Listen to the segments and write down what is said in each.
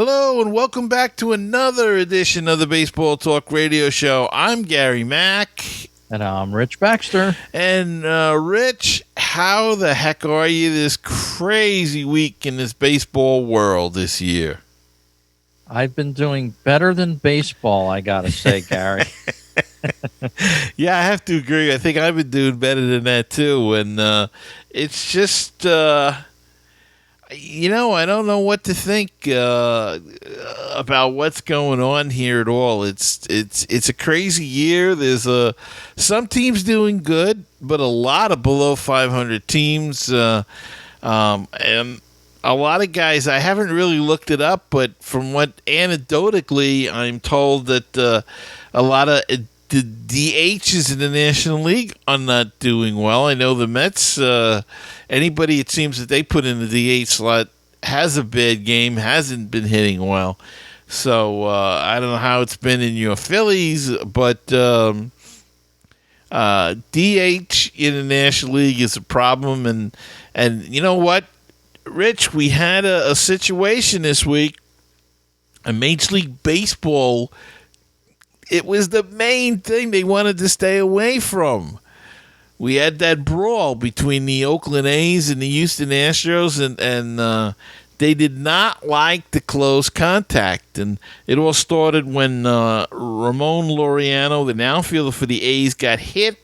Hello and welcome back to another edition of the Baseball Talk Radio Show. I'm Gary Mack. And I'm Rich Baxter. And Rich, how the heck are you this crazy week in this baseball world this year? I've been doing better than baseball, I gotta say, Gary. Yeah, I have to agree. I think I've been doing better than that too. And it's just, I don't know what to think about what's going on here at all. It's a crazy year. There's some teams doing good, but a lot of below 500 teams, and a lot of guys. I haven't really looked it up, but from what anecdotally I'm told that a lot of the DHs in the National League are not doing well. I know the Mets. Anybody it seems that they put in the DH slot has a bad game, hasn't been hitting well. So I don't know how it's been in your Phillies, but DH in the National League is a problem. And you know what, Rich? We had a situation this week. A Major League Baseball, it was the main thing they wanted to stay away from. We had that brawl between the Oakland A's and the Houston Astros, and they did not like the close contact. And it all started when Ramon Laureano, the outfielder for the A's, got hit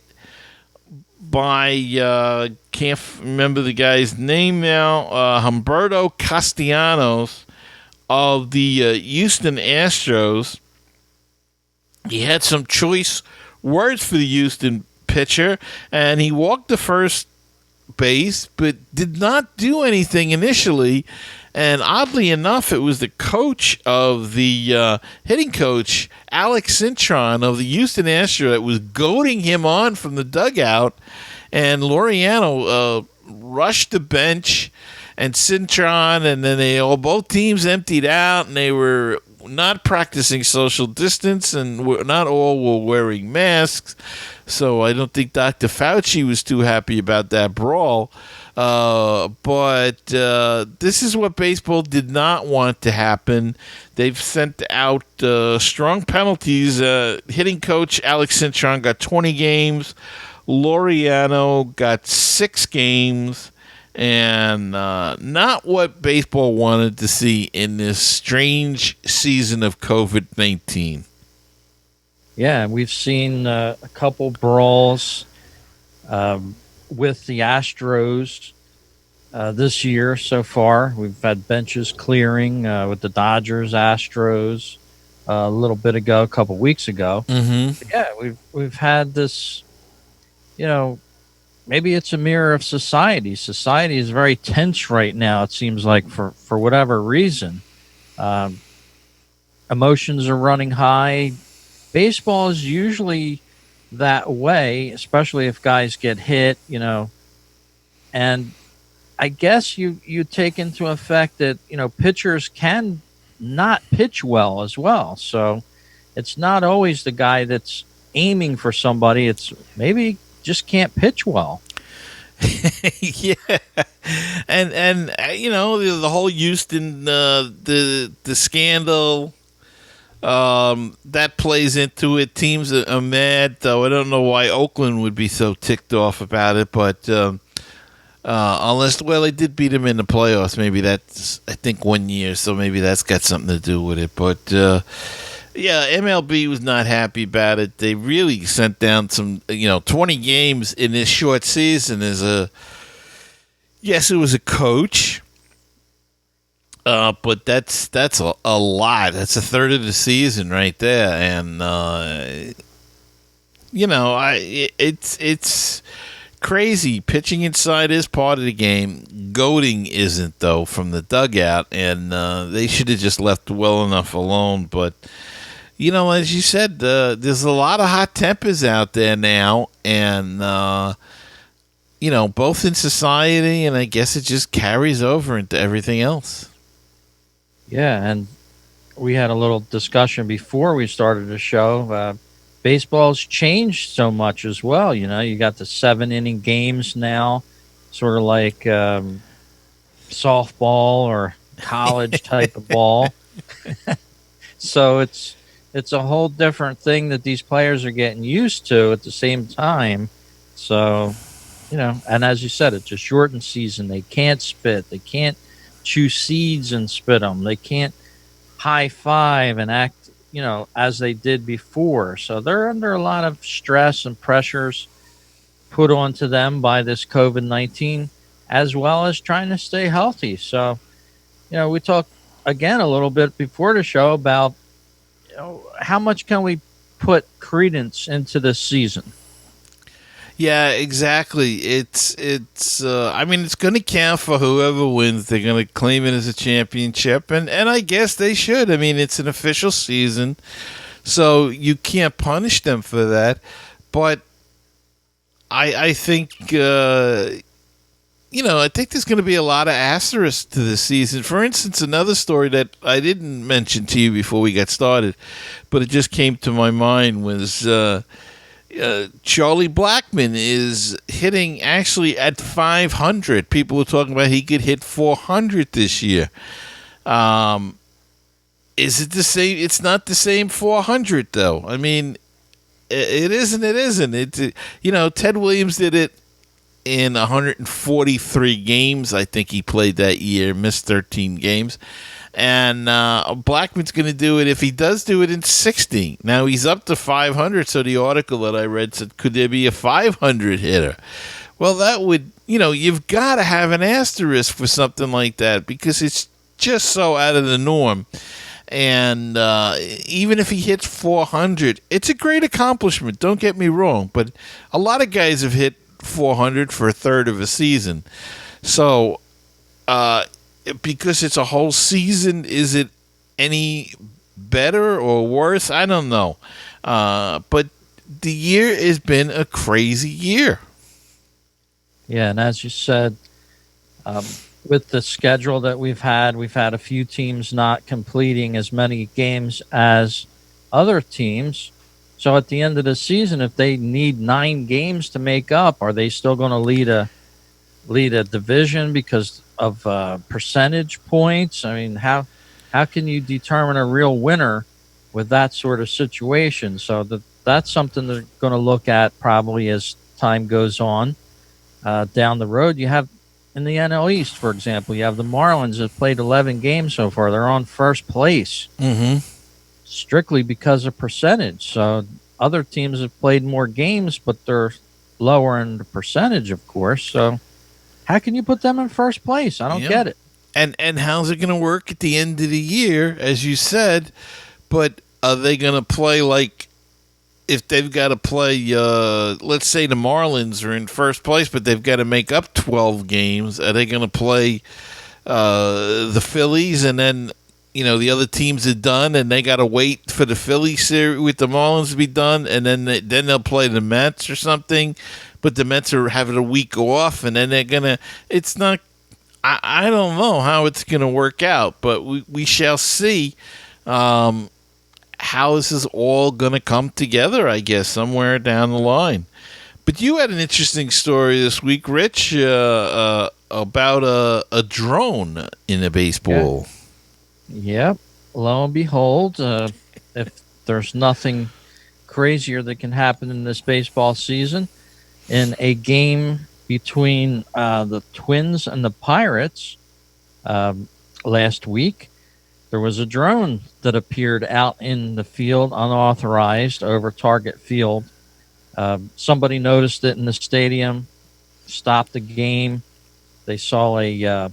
by, can't remember the guy's name now, Humberto Castellanos of the Houston Astros. He had some choice words for the Houston pitcher, and he walked the first base, but did not do anything initially. And oddly enough, it was the coach of the hitting coach, Alex Cintron of the Houston Astros, that was goading him on from the dugout. And Laureano rushed the bench, and Cintron, and then both teams emptied out, and they were not practicing social distance, and not all were wearing masks. So I don't think Dr. Fauci was too happy about that brawl. But this is what baseball did not want to happen. They've sent out strong penalties. Hitting coach Alex Cintron got 20 games. Laureano got 6 games. And not what baseball wanted to see in this strange season of COVID-19. Yeah, we've seen a couple brawls with the Astros this year so far. We've had benches clearing with the Dodgers, Astros a little bit ago, a couple weeks ago. Mm-hmm. Yeah, we've had this, maybe it's a mirror of society. Society is very tense right now, it seems like, for whatever reason. Emotions are running high. Baseball is usually that way, especially if guys get hit, And I guess you take into effect that, pitchers can not pitch well as well. So it's not always the guy that's aiming for somebody. It's maybe just can't pitch well. Yeah, and the whole Houston the scandal that plays into it. Teams are mad, though. I don't know why Oakland would be so ticked off about it, but unless they did beat them in the playoffs. Maybe that's, I think, 1 year, so maybe that's got something to do with it. But yeah, MLB was not happy about it. They really sent down some, 20 games in this short season. Yes, it was a coach, but that's a lot. That's a third of the season right there, and it's crazy. Pitching inside is part of the game. Goading isn't, though, from the dugout, and they should have just left well enough alone. But as you said, there's a lot of hot tempers out there now, and both in society, and I guess it just carries over into everything else. Yeah, and we had a little discussion before we started the show. Baseball's changed so much as well. You got the 7-inning games now, sort of like softball or college type of ball. So it's a whole different thing that these players are getting used to at the same time. So, and as you said, it's a shortened season. They can't spit. They can't chew seeds and spit them. They can't high five and act, as they did before. So they're under a lot of stress and pressures put onto them by this COVID-19, as well as trying to stay healthy. So, we talked again a little bit before the show about how much can we put credence into this season. Yeah, exactly. I mean, it's going to count for whoever wins. They're going to claim it as a championship, and I guess they should. I mean, it's an official season, so you can't punish them for that. But I think I think there's going to be a lot of asterisks to this season. For instance, another story that I didn't mention to you before we got started, but it just came to my mind was. Charlie Blackmon is hitting actually at 500. People were talking about he could hit 400 this year. Is it the same? It's not the same 400 though. I mean, it isn't. It isn't. Ted Williams did it in 143 games. I think he played that year, missed 13 games. And Blackman's going to do it if he does do it in 60. Now he's up to 500. So the article that I read said, could there be a 500 hitter? Well, that would, you've got to have an asterisk for something like that because it's just so out of the norm. And even if he hits 400, it's a great accomplishment. Don't get me wrong. But a lot of guys have hit 400 for a third of a season. So, because it's a whole season, is it any better or worse? I don't know. But the year has been a crazy year. Yeah, and as you said, with the schedule that we've had a few teams not completing as many games as other teams. So at the end of the season, if they need 9 games to make up, are they still going to lead a division because of percentage points? I mean, how can you determine a real winner with that sort of situation? So that's something they're going to look at probably as time goes on down the road. You have in the NL East, for example, you have the Marlins that played 11 games so far. They're on first place strictly because of percentage. So other teams have played more games, but they're lower in the percentage, of course. So how can you put them in first place? I don't get it. And how's it going to work at the end of the year, as you said? But are they going to play like if they've got to play, let's say the Marlins are in first place, but they've got to make up 12 games. Are they going to play the Phillies and then, the other teams are done and they got to wait for the Phillies series with the Marlins to be done and then they'll play the Mets or something? But the Mets are having a week off, and then they're gonna. It's not. I don't know how it's gonna work out, but we shall see how this is all gonna come together. I guess somewhere down the line. But you had an interesting story this week, Rich, about a drone in a baseball. Yep. Lo and behold, if there's nothing crazier that can happen in this baseball season. In a game between the Twins and the Pirates last week, there was a drone that appeared out in the field unauthorized over target field. Somebody noticed it in the stadium, stopped the game. They saw a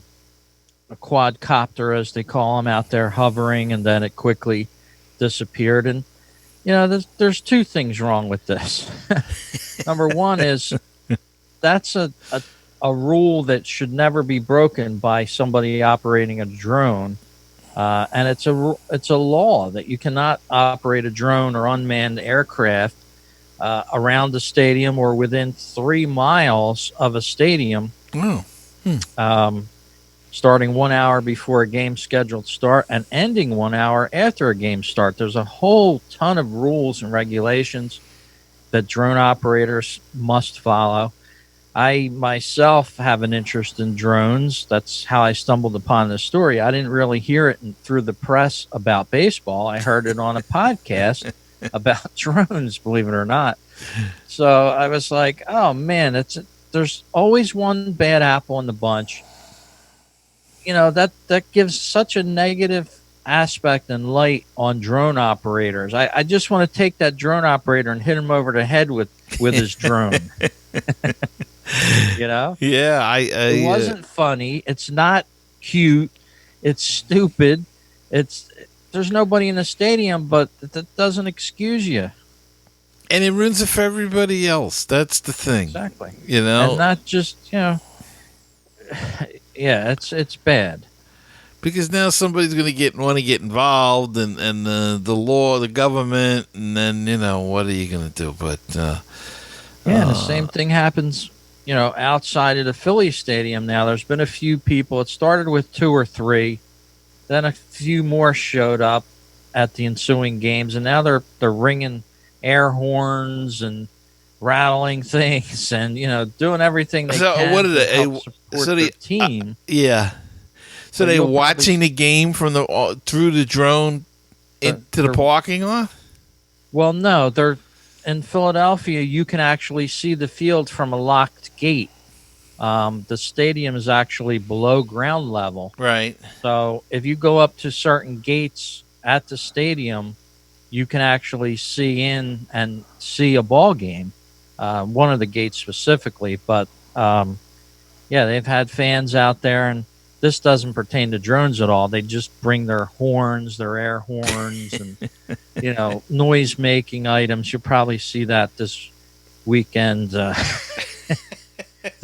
quadcopter, as they call them, out there hovering, and then it quickly disappeared. And there's 2 things wrong with this. Number one is that's a rule that should never be broken by somebody operating a drone, and it's a law that you cannot operate a drone or unmanned aircraft around the stadium or within 3 miles of a stadium. Starting 1 hour before a game scheduled start and ending 1 hour after a game start. There's a whole ton of rules and regulations that drone operators must follow. I myself have an interest in drones. That's how I stumbled upon this story. I didn't really hear it through the press about baseball. I heard it on a podcast about drones, believe it or not. So I was like, oh man, there's always one bad apple in the bunch. That gives such a negative aspect and light on drone operators. I just want to take that drone operator and hit him over the head with his drone. Yeah, it wasn't funny. It's not cute. It's stupid. There's nobody in the stadium, but that doesn't excuse you. And it ruins it for everybody else. That's the thing. Exactly. And not just yeah, it's bad. Because now somebody's going to want to get involved, and the law, the government, and then what are you going to do? But the same thing happens, outside of the Philly stadium. Now there's been a few people. It started with 2 or 3, then a few more showed up at the ensuing games, and now they're ringing air horns and rattling things, and doing everything they can to help support the team. Yeah. So they're watching the game from through the drone into the parking lot? Well, no, they're in Philadelphia. You can actually see the field from a locked gate. The stadium is actually below ground level. Right. So if you go up to certain gates at the stadium, you can actually see in and see a ball game. One of the gates specifically, but they've had fans out there, and this doesn't pertain to drones at all. They just bring their horns, their air horns, and noise-making items. You'll probably see that this weekend. The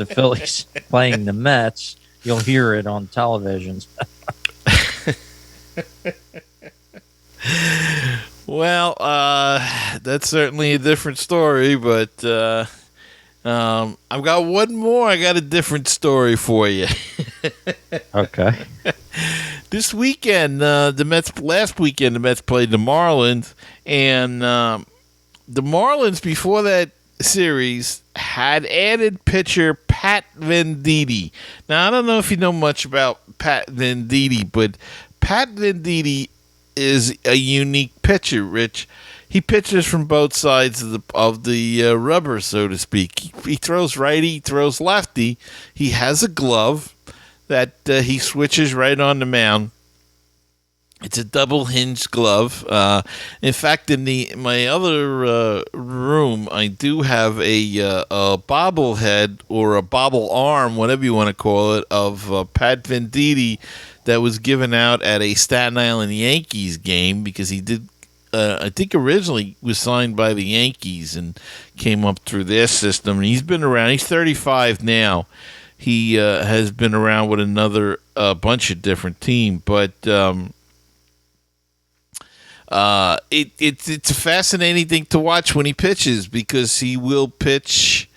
Phillies playing the Mets. You'll hear it on televisions. Well, that's certainly a different story, but I've got one more. I got a different story for you. Okay. This weekend, last weekend, the Mets played the Marlins, and the Marlins, before that series, had added pitcher Pat Venditti. Now, I don't know if you know much about Pat Venditti, but Pat Venditti is a unique pitcher, Rich. He pitches from both sides of the rubber, so to speak. He throws righty, he throws lefty. He has a glove that he switches right on the mound. It's a double hinged glove. In fact, in my other room, I do have a bobblehead or a bobble arm, whatever you want to call it, of Pat Venditti that was given out at a Staten Island Yankees game, because he did. I think originally was signed by the Yankees and came up through their system. And he's been around. He's 35 now. He has been around with another bunch of different teams, but it's a fascinating thing to watch when he pitches, because he will pitch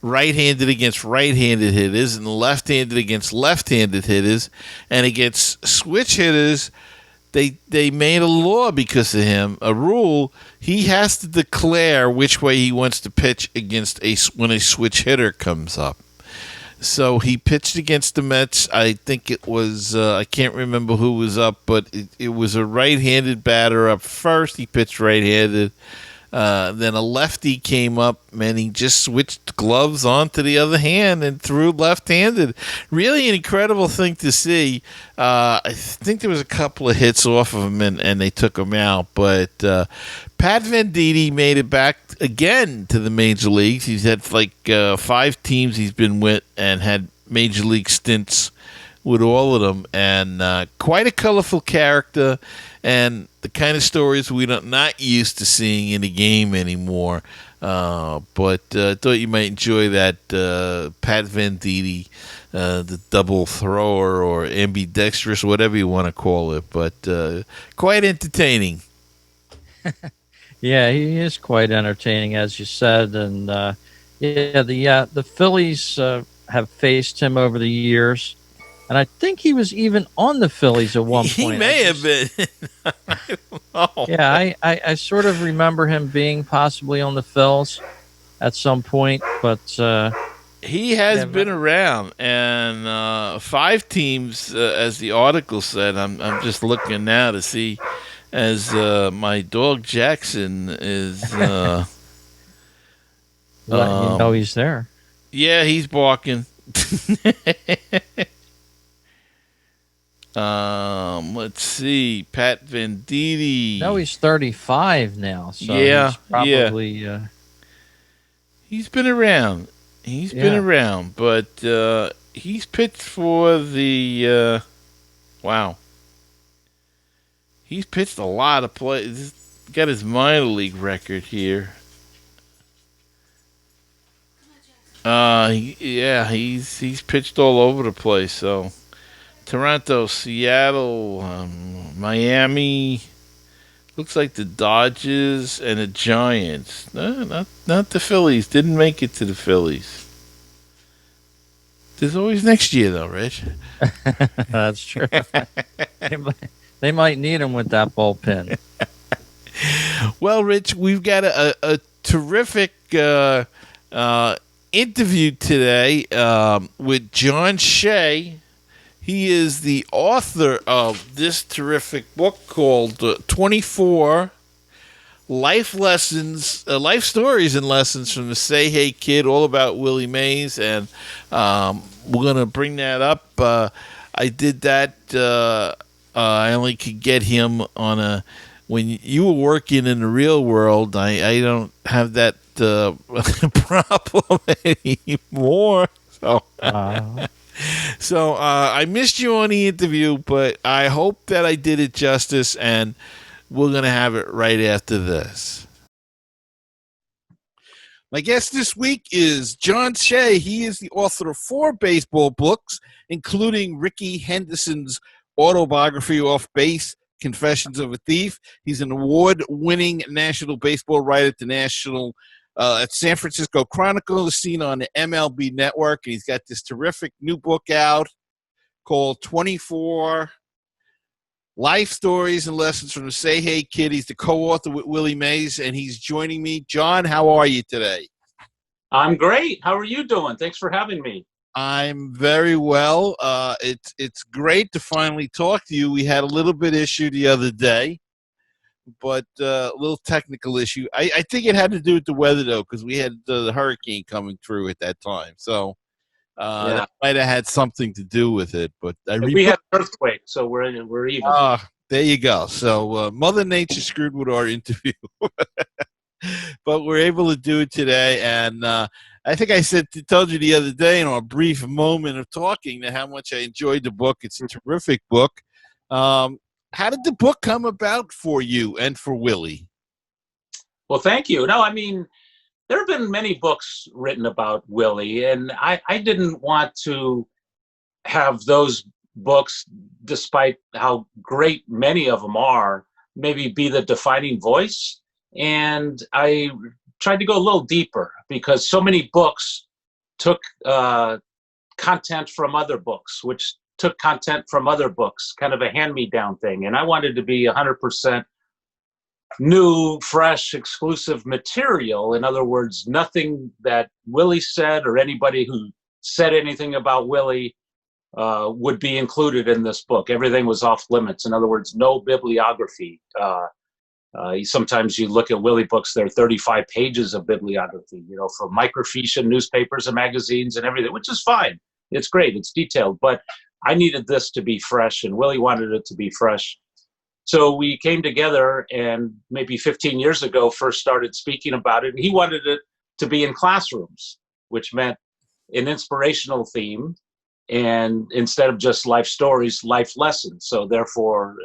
right-handed against right-handed hitters and left-handed against left-handed hitters, and against switch hitters. They made a law because of him, a rule. He has to declare which way he wants to pitch against when a switch hitter comes up. So he pitched against the Mets. I think it was, I can't remember who was up, but it was a right-handed batter up first. He pitched right-handed. Then a lefty came up, and he just switched gloves onto the other hand and threw left-handed. Really an incredible thing to see. I think there was a couple of hits off of him, and they took him out. But Pat Venditti made it back again to the major leagues. He's had 5 teams he's been with and had major league stints with all of them. And quite a colorful character, and the kind of stories we're not used to seeing in the game anymore. But I thought you might enjoy that Pat Venditti, the double thrower or ambidextrous, whatever you want to call it. But quite entertaining. Yeah, he is quite entertaining, as you said. And the Phillies have faced him over the years. And I think he was even on the Phillies at one point. He may have been. Yeah, I sort of remember him being possibly on the Phils at some point. But, He has Yeah, been around, and 5 teams, as the article said. I'm just looking now to see, as my dog Jackson is. letting you know Um, he's there. yeah, he's barking. Let's see, Pat No, Venditti. he's 35 now, so Yeah, he's yeah, probably he's been around. He's been yeah. around, but he's pitched for the. Wow, he's pitched a lot of plays. He's got his minor league record here. Yeah, he's pitched all over the place. So Toronto, Seattle, Miami. Looks like the Dodgers and the Giants. No, not the Phillies. Didn't make it to the Phillies. There's always next year, though, Rich. That's true. They might need him with that bullpen. Well, Rich, we've got a terrific interview today with John Shea. He is the author of this terrific book called 24 Life Stories and Lessons from the Say Hey Kid, all about Willie Mays. And we're going to bring that up. I did that. I only could get him on a. When you were working in the real world, I don't have that problem anymore. So. So I missed you on the interview, but I hope that I did it justice, and we're going to have it right after this. My guest this week is John Shea. He is the author of 4 baseball books, including Ricky Henderson's autobiography, Off Base, Confessions of a Thief. He's an award-winning national baseball writer at the National at San Francisco Chronicle, seen on the MLB Network. And he's got this terrific new book out called 24 Life Stories and Lessons from the Say Hey Kid. He's the co-author with Willie Mays, and he's joining me. John, how are you today? I'm great. How are you doing? Thanks for having me. I'm very well. It's great to finally talk to you. We had a little bit issue the other day, but a little technical issue. I think it had to do with the weather, though, because we had the hurricane coming through at that time. So that might have had something to do with it. But we had an earthquake, so we're even. There you go. So Mother Nature screwed with our interview. But we're able to do it today. And I think I told you the other day in our brief moment of talking how much I enjoyed the book. It's a terrific book. How did the book come about for you and for Willie? Well, thank you. No, I mean, there have been many books written about Willie, and I didn't want to have those books, despite how great many of them are, maybe be the defining voice. And I tried to go a little deeper because so many books took content from other books, which took content from other books, kind of a hand-me-down thing. And I wanted to be 100% new, fresh, exclusive material. In other words, nothing that Willie said or anybody who said anything about Willie would be included in this book. Everything was off limits. In other words, no bibliography. Sometimes you look at Willie books, there are 35 pages of bibliography, from microfiche and newspapers and magazines and everything, which is fine. It's great. It's detailed. But I needed this to be fresh, and Willie wanted it to be fresh. So we came together and maybe 15 years ago first started speaking about it. And he wanted it to be in classrooms, which meant an inspirational theme. And instead of just life stories, life lessons. So therefore,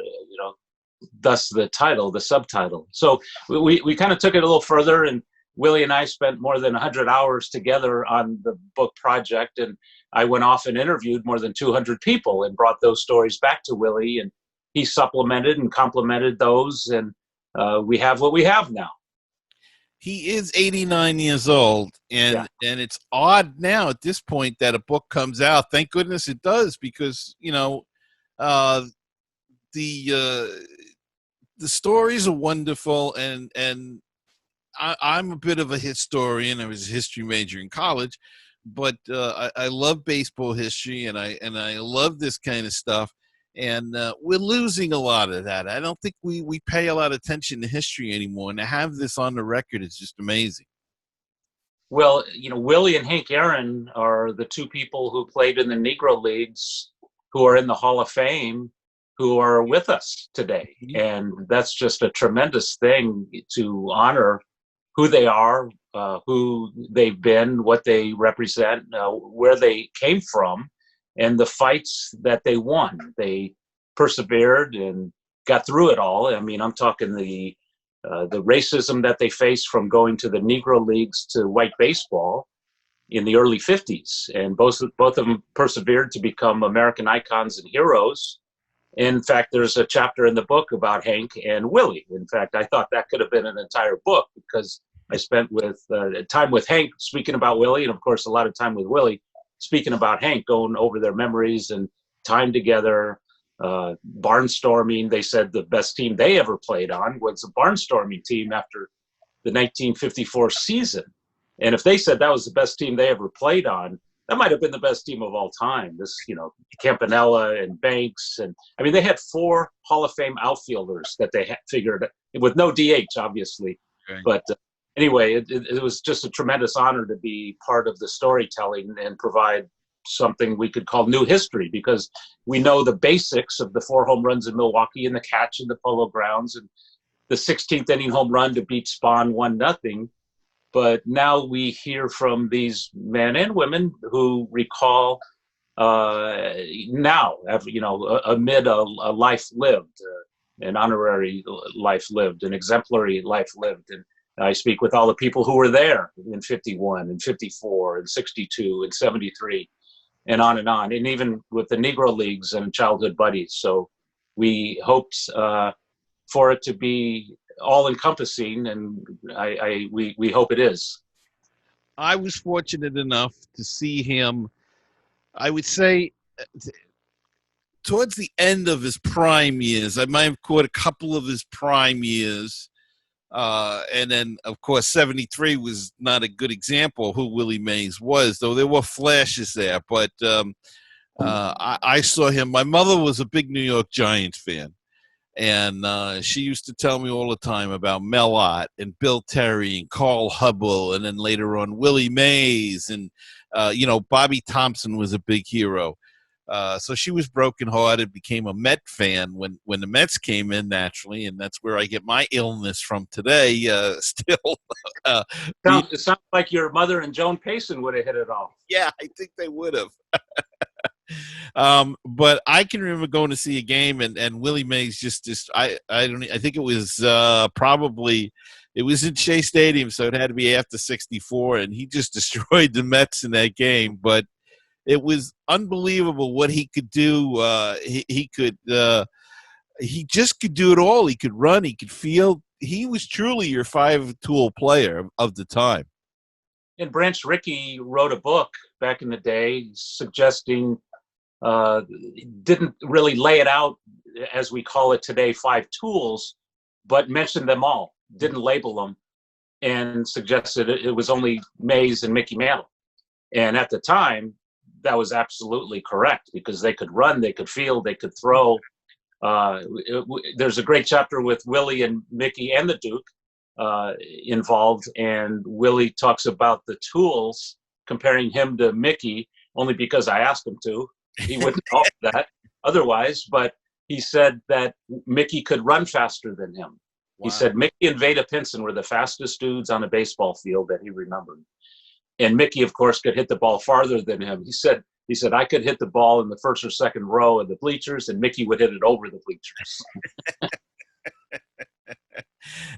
thus the title, the subtitle. So we kind of took it a little further, and Willie and I spent more than 100 hours together on the book project. And I went off and interviewed more than 200 people and brought those stories back to Willie. And he supplemented and complemented those. And we have what we have now. He is 89 years old, and it's odd now at this point that a book comes out. Thank goodness it does, because the stories are wonderful, and I'm a bit of a historian. I was a history major in college, but I love baseball history, and I love this kind of stuff. And we're losing a lot of that. I don't think we pay a lot of attention to history anymore. And to have this on the record is just amazing. Well, Willie and Hank Aaron are the two people who played in the Negro Leagues who are in the Hall of Fame who are with us today. And that's just a tremendous thing to honor who they are, who they've been, what they represent, where they came from, and the fights that they won. They persevered and got through it all. I mean, I'm talking the racism that they faced from going to the Negro Leagues to white baseball in the early 50s. And both of them persevered to become American icons and heroes. In fact, there's a chapter in the book about Hank and Willie. In fact, I thought that could have been an entire book because I spent with time with Hank speaking about Willie, and of course a lot of time with Willie speaking about Hank, going over their memories and time together, barnstorming. They said the best team they ever played on was a barnstorming team after the 1954 season. And if they said that was the best team they ever played on, that might have been the best team of all time. This, Campanella and Banks. And I mean, they had 4 Hall of Fame outfielders that they had figured with no DH, obviously. Okay. But anyway, it was just a tremendous honor to be part of the storytelling and provide something we could call new history, because we know the basics of the 4 home runs in Milwaukee and the catch in the Polo Grounds and the 16th inning home run to beat Spahn 1-0. But now we hear from these men and women who recall now, amid a life lived, an honorary life lived, an exemplary life lived. And I speak with all the people who were there in 51 and 54 and 62 and 73 and on, and even with the Negro Leagues and childhood buddies. So we hoped for it to be all-encompassing, and we hope it is. I was fortunate enough to see him, I would say, towards the end of his prime years. I might have caught a couple of his prime years. And then, of course, 73 was not a good example of who Willie Mays was, though there were flashes there. But I saw him. My mother was a big New York Giants fan. And she used to tell me all the time about Mel Ott and Bill Terry and Carl Hubble, and then later on Willie Mays. And, Bobby Thompson was a big hero. So she was brokenhearted, became a Met fan when the Mets came in, naturally, and that's where I get my illness from today. Still, it sounds like your mother and Joan Payson would have hit it off. Yeah, I think they would have. But I can remember going to see a game, and Willie Mays I think it was probably. It was in Shea Stadium, so it had to be after 64, and he just destroyed the Mets in that game. But it was unbelievable what he could do. He just could do it all. He could run. He could field. He was truly your 5-tool player of the time. And Branch Rickey wrote a book back in the day suggesting, didn't really lay it out as we call it today, 5 tools, but mentioned them all, didn't label them, and suggested it was only Mays and Mickey Mantle. And at the time, that was absolutely correct, because they could run, they could field, they could throw. There's a great chapter with Willie and Mickey and the Duke involved, and Willie talks about the tools, comparing him to Mickey, only because I asked him to. He wouldn't talk that otherwise, but he said that Mickey could run faster than him. Wow. He said Mickey and Vada Pinson were the fastest dudes on a baseball field that he remembered. And Mickey, of course, could hit the ball farther than him. He said, I could hit the ball in the first or second row of the bleachers, and Mickey would hit it over the bleachers.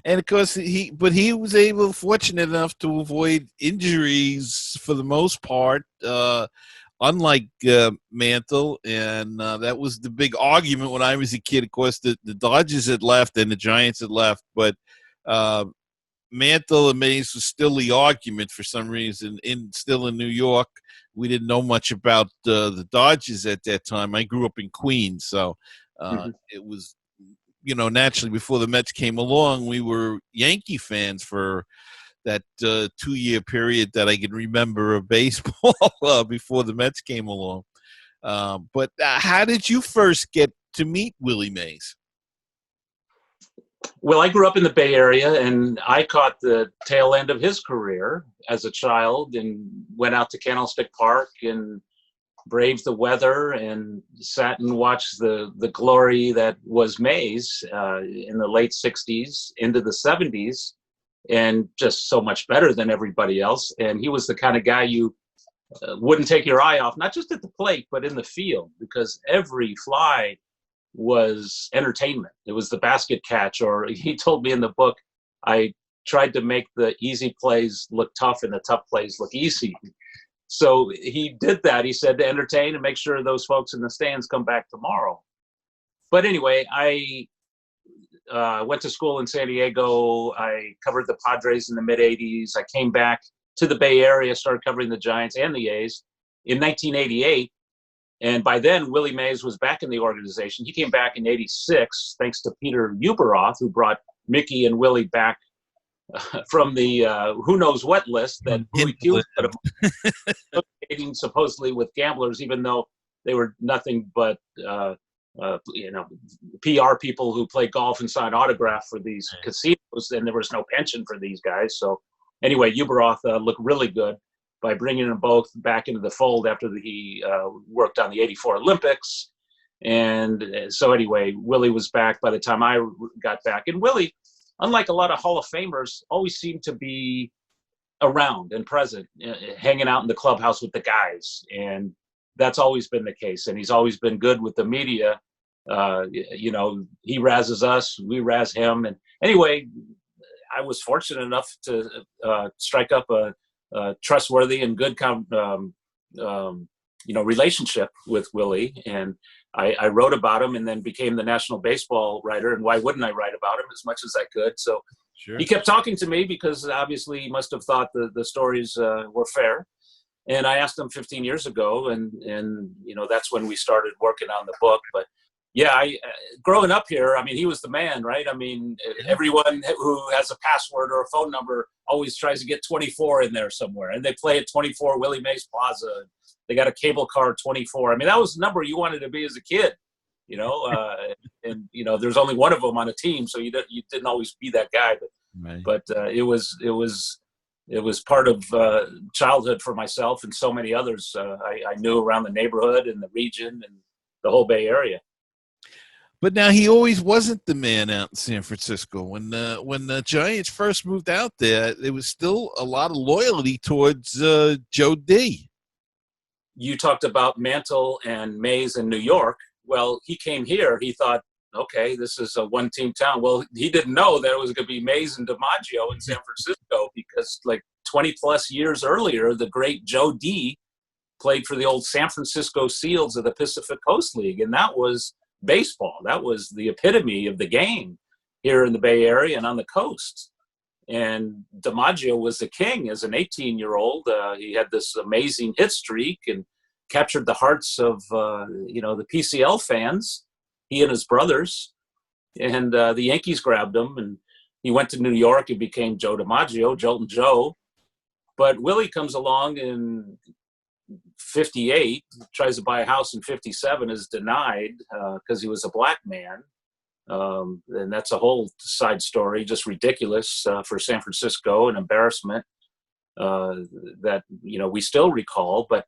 And of course, he was fortunate enough to avoid injuries for the most part, unlike Mantle. And that was the big argument when I was a kid. Of course, the Dodgers had left and the Giants had left, but Mantle and Mays was still the argument for some reason. Still in New York, we didn't know much about the Dodgers at that time. I grew up in Queens, so it was, naturally before the Mets came along, we were Yankee fans for that 2-year period that I can remember of baseball before the Mets came along. But how did you first get to meet Willie Mays? Well, I grew up in the Bay Area, and I caught the tail end of his career as a child and went out to Candlestick Park and braved the weather and sat and watched the glory that was Mays in the late 60s into the 70s, and just so much better than everybody else. And he was the kind of guy you wouldn't take your eye off, not just at the plate, but in the field, because every fly was entertainment. It was the basket catch, or he told me in the book, I tried to make the easy plays look tough and the tough plays look easy. So he did that. He said to entertain and make sure those folks in the stands come back tomorrow. But anyway, I went to school in San Diego. I covered the Padres in the mid 80s. I came back to the Bay Area, started covering the Giants and the A's in 1988. And by then, Willie Mays was back in the organization. He came back in 86, thanks to Peter Uberoth, who brought Mickey and Willie back from the who knows what list that Louis Pugh put him associating supposedly with gamblers, even though they were nothing but PR people who play golf and sign autograph for these casinos, and there was no pension for these guys. So anyway, Uberoth looked really good by bringing them both back into the fold after he worked on the '84 Olympics. And so anyway, Willie was back by the time I got back. And Willie, unlike a lot of Hall of Famers, always seemed to be around and present, hanging out in the clubhouse with the guys. And that's always been the case. And he's always been good with the media. He razzes us, we razz him. And anyway, I was fortunate enough to strike up a trustworthy and good relationship with Willie. And I wrote about him and then became the national baseball writer. And why wouldn't I write about him as much as I could? So sure. He kept talking to me because obviously he must have thought the stories were fair. And I asked him 15 years ago, and that's when we started working on the book. But yeah, growing up here, I mean, he was the man, right? I mean, everyone who has a password or a phone number always tries to get 24 in there somewhere. And they play at 24 Willie Mays Plaza. They got a cable car 24. I mean, that was the number you wanted to be as a kid, and there's only one of them on a team, so you didn't always be that guy. But it was part of childhood for myself and so many others I knew around the neighborhood and the region and the whole Bay Area. But now he always wasn't the man out in San Francisco. When the Giants first moved out there was still a lot of loyalty towards Joe D. You talked about Mantle and Mays in New York. Well, he came here. He thought, okay, this is a one-team town. Well, he didn't know that it was going to be Mays and DiMaggio in San Francisco because like 20-plus years earlier, the great Joe D. played for the old San Francisco Seals of the Pacific Coast League, and that was baseball. That was the epitome of the game here in the Bay Area and on the coast. And DiMaggio was the king as an 18-year-old. He had this amazing hit streak and captured the hearts of the PCL fans, he and his brothers. And the Yankees grabbed him, and he went to New York and became Joe DiMaggio, Joltin' Joe. But Willie comes along in 58, tries to buy a house in 57, is denied because he was a black man. And that's a whole side story, just ridiculous for San Francisco, an embarrassment that, we still recall. But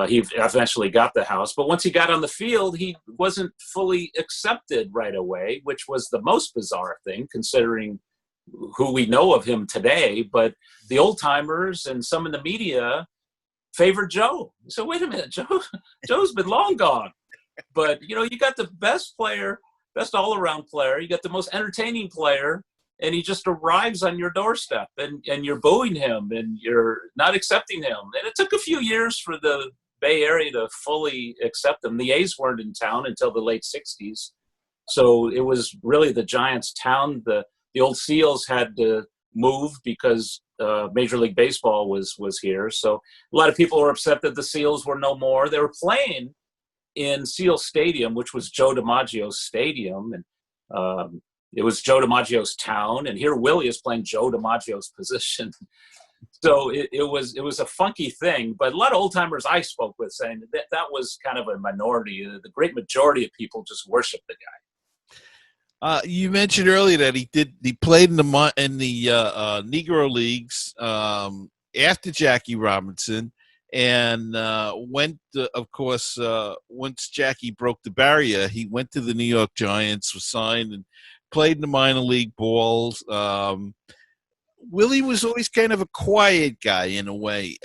he eventually got the house. But once he got on the field, he wasn't fully accepted right away, which was the most bizarre thing, considering who we know of him today. But the old timers and some in the media favored Joe. So wait a minute, Joe's been long gone. But, you got the best player, best all-around player. You got the most entertaining player, and he just arrives on your doorstep, and you're booing him, and you're not accepting him. And it took a few years for the Bay Area to fully accept him. The A's weren't in town until the late 60s. So it was really the Giants' town. The old Seals had to move because Major League Baseball was here. So a lot of people were upset that the Seals were no more. They were playing in Seal Stadium, which was Joe DiMaggio's stadium. And, it was Joe DiMaggio's town, and here Willie is playing Joe DiMaggio's position. So it was a funky thing, but a lot of old timers I spoke with saying that was kind of a minority. The great majority of people just worship the guy. You mentioned earlier that he played in the Negro Leagues after Jackie Robinson, and of course, once Jackie broke the barrier, he went to the New York Giants, was signed, and played in the minor league balls. Willie was always kind of a quiet guy in a way.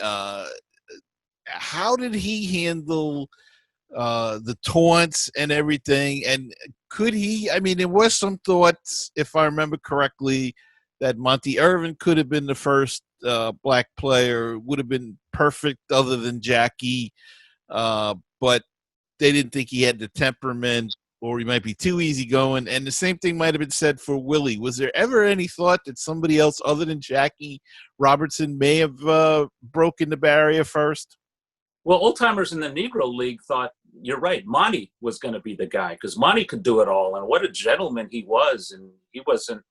How did he handle the taunts and everything? And could he? I mean, there was some thoughts, if I remember correctly, that Monty Irvin could have been the first black player, would have been perfect other than Jackie, but they didn't think he had the temperament, or he might be too easygoing. And the same thing might have been said for Willie. Was there ever any thought that somebody else other than Jackie Robertson may have broken the barrier first? Well, old timers in the Negro League thought, you're right, Monty was going to be the guy, because Monty could do it all. And what a gentleman he was. And he wasn't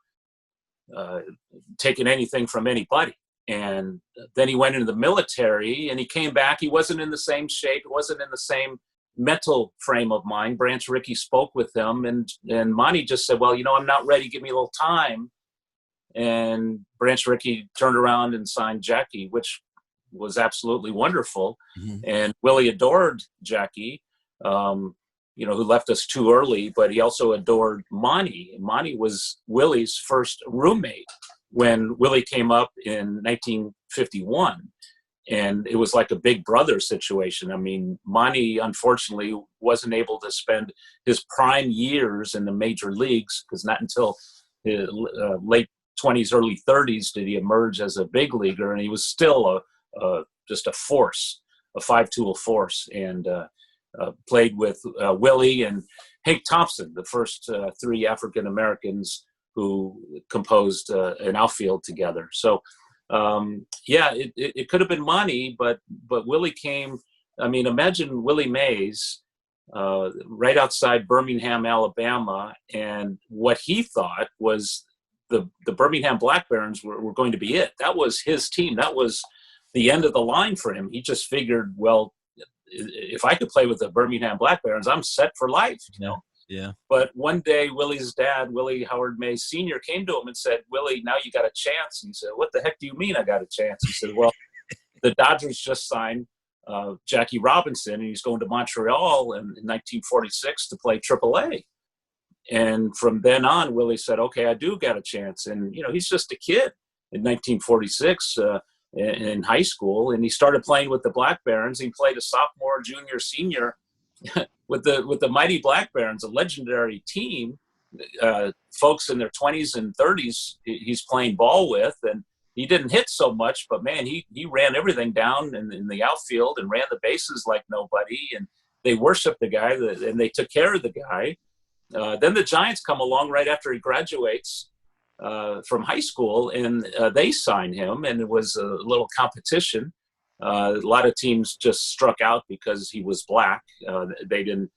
taking anything from anybody. And then he went into the military, and he came back. He wasn't in the same shape. He wasn't in the same mental frame of mind. Branch Rickey spoke with him, and Monty just said, well, I'm not ready. Give me a little time. And Branch Rickey turned around and signed Jackie, which was absolutely wonderful. Mm-hmm. And Willie adored Jackie, who left us too early, but he also adored Monty. Monty was Willie's first roommate when Willie came up in 1951. And it was like a big brother situation. I mean, Monty, unfortunately, wasn't able to spend his prime years in the major leagues, because not until his late 20s, early 30s did he emerge as a big leaguer. And he was still just a force, a five-tool force, and played with Willie and Hank Thompson, the first three African-Americans who composed an outfield together. So, it could have been Monty, but Willie came. I mean, imagine Willie Mays right outside Birmingham, Alabama, and what he thought was the Birmingham Black Barons were going to be it. That was his team. That was the end of the line for him. He just figured, well, if I could play with the Birmingham Black Barons, I'm set for life, Yeah. But one day, Willie's dad, Willie Howard Mays Sr., came to him and said, Willie, now you got a chance. And he said, what the heck do you mean I got a chance? He said, well, the Dodgers just signed Jackie Robinson, and he's going to Montreal in 1946 to play AAA. And from then on, Willie said, okay, I do got a chance. And, he's just a kid in 1946 in high school. And he started playing with the Black Barons. He played a sophomore, junior, senior with the mighty Black Barons, a legendary team, folks in their 20s and 30s he's playing ball with. And he didn't hit so much, but man, he ran everything down in the outfield and ran the bases like nobody. And they worshiped the guy, and they took care of the guy. Then the Giants come along right after he graduates from high school, and they sign him, and it was a little competition. A lot of teams just struck out because he was black. They didn't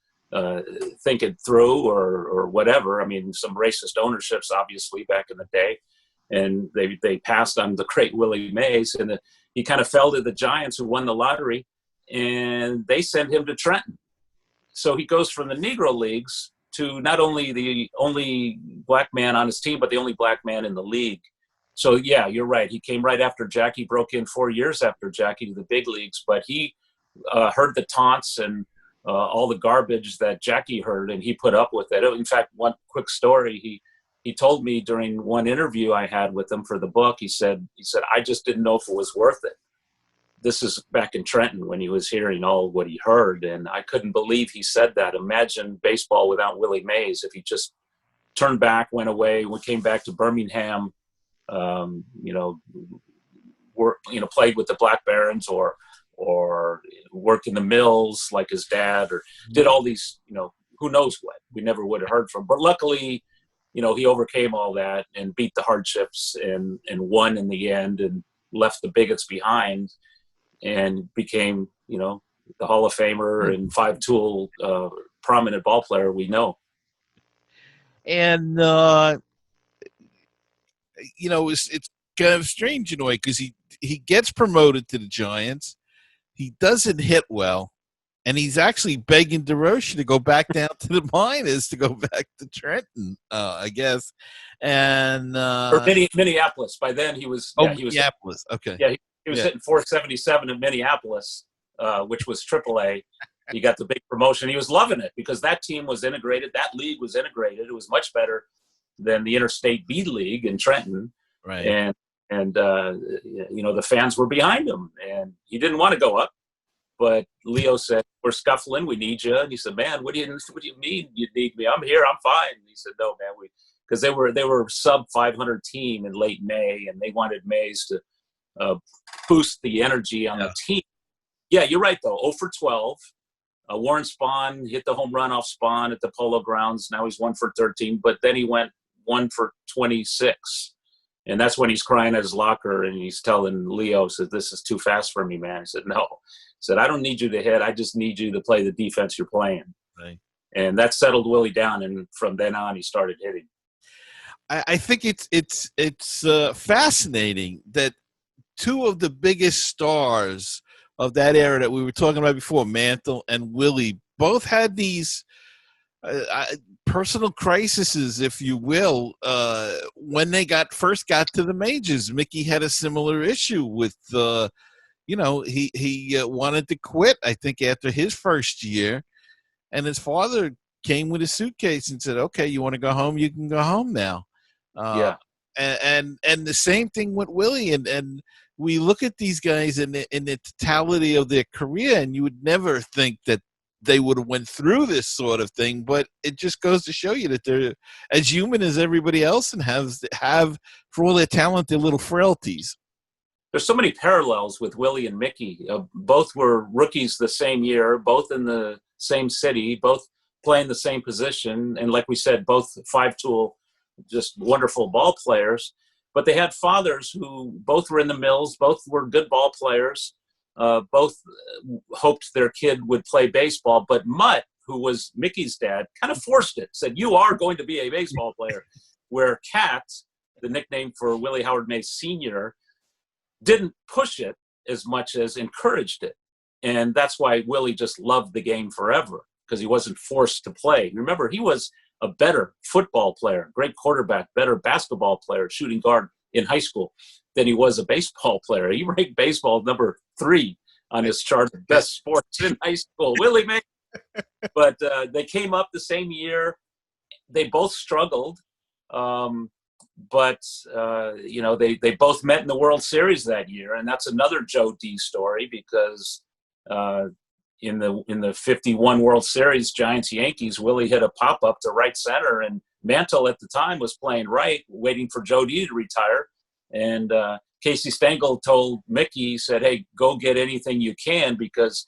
think it through or whatever. I mean, some racist ownerships, obviously, back in the day. And they passed on the great Willie Mays. And he kind of fell to the Giants, who won the lottery. And they send him to Trenton. So he goes from the Negro Leagues to not only the only black man on his team, but the only black man in the league. So, yeah, you're right. He came right after Jackie, broke in 4 years after Jackie to the big leagues. But he heard the taunts and all the garbage that Jackie heard, and he put up with it. In fact, one quick story, he told me during one interview I had with him for the book, he said, I just didn't know if it was worth it. This is back in Trenton when he was hearing all what he heard, and I couldn't believe he said that. Imagine baseball without Willie Mays if he just turned back, went away, came back to Birmingham, played with the Black Barons or worked in the mills like his dad, or did all these, who knows what. We never would have heard from. But luckily, he overcame all that and beat the hardships and won in the end and left the bigots behind and became, the Hall of Famer and five-tool prominent ball player we know. And it's kind of strange in a way because he gets promoted to the Giants. He doesn't hit well, and he's actually begging DeRoche to go back down to the minors to go back to Trenton, I guess. And or Minneapolis. By then he was Minneapolis. Okay. Yeah, he was hitting 477 in Minneapolis, which was AAA. He got the big promotion. He was loving it because that team was integrated. That league was integrated. It was much better than the Interstate B League in Trenton. Right. And the fans were behind him, and he didn't want to go up. But Leo said, "We're scuffling. We need you." And he said, "Man, what do you mean you need me? I'm here. I'm fine." And he said, "No, man, because they were sub 500 team in late May, and they wanted Mays to boost the energy on the team." Yeah, you're right though. 0 for 12. Warren Spahn hit the home run off Spahn at the Polo Grounds. Now he's 1 for 13, but then he went 1 for 26. And that's when he's crying at his locker and he's telling Leo, says, "This is too fast for me, man." He said, "No." He said, "I don't need you to hit. I just need you to play the defense you're playing." Right. And that settled Willie down. And from then on, he started hitting. I think it's fascinating that two of the biggest stars of that era that we were talking about before, Mantle and Willie, both had these personal crises, if you will, when they first got to the majors. Mickey had a similar issue with, he wanted to quit, I think, after his first year, and his father came with a suitcase and said, "Okay, you want to go home? You can go home now." And the same thing with Willie, and we look at these guys in the totality of their career, and you would never think that they would have went through this sort of thing, but it just goes to show you that they're as human as everybody else and have for all their talent, their little frailties. There's so many parallels with Willie and Mickey. Both were rookies the same year, both in the same city, both playing the same position, and like we said, both five-tool, just wonderful ball players. But they had fathers who both were in the mills, both were good ball players, both hoped their kid would play baseball. But Mutt, who was Mickey's dad, kind of forced it, said, "You are going to be a baseball player." Where Cat, the nickname for Willie Howard Mays Sr., didn't push it as much as encouraged it. And that's why Willie just loved the game forever, because he wasn't forced to play. Remember, he was a better football player, great quarterback, better basketball player, shooting guard in high school than he was a baseball player. He ranked baseball number 3 on his chart of best sports in high school. Willie Mays. But they came up the same year. They both struggled. But they both met in the World Series that year. And that's another Joe D story, because in the 51 World Series, Giants-Yankees, Willie hit a pop-up to right center, and Mantle at the time was playing right, waiting for Joe D to retire. And Casey Stengel told Mickey, said, "Hey, go get anything you can," because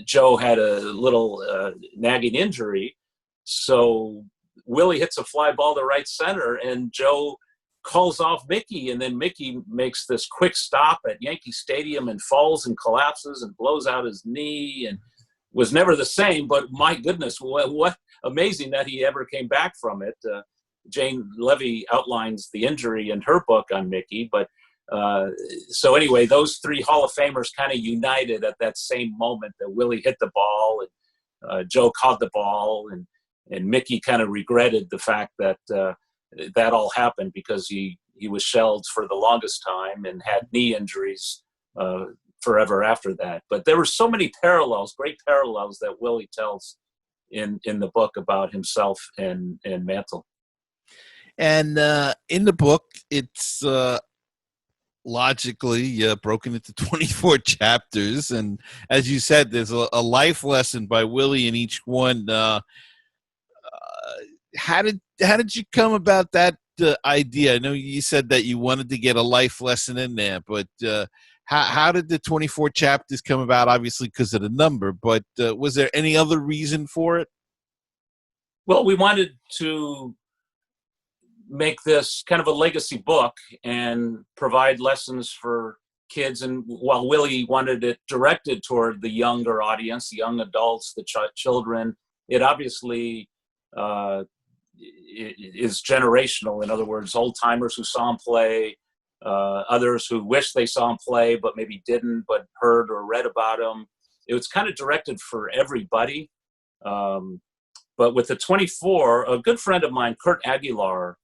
Joe had a little nagging injury. So Willie hits a fly ball to right center, and Joe calls off Mickey, and then Mickey makes this quick stop at Yankee Stadium and falls and collapses and blows out his knee and was never the same. But my goodness, what amazing that he ever came back from it. Jane Levy outlines the injury in her book on Mickey. But so anyway, those 3 Hall of Famers kind of united at that same moment that Willie hit the ball and Joe caught the ball, and Mickey kind of regretted the fact that that all happened, because he was shelved for the longest time and had knee injuries forever after that. But there were so many parallels, great parallels, that Willie tells in the book about himself and Mantle. And in the book, it's logically broken into 24 chapters. And as you said, there's a life lesson by Willie in each one. How did you come about that idea? I know you said that you wanted to get a life lesson in there, but how did the 24 chapters come about? Obviously because of the number, but was there any other reason for it? Well, we wanted to make this kind of a legacy book and provide lessons for kids. And while Willie wanted it directed toward the younger audience, the young adults, the children, it obviously is generational. In other words, old timers who saw him play, others who wish they saw him play but maybe didn't, but heard or read about him. It was kind of directed for everybody. But with the 24, a good friend of mine, Kurt Aguilar,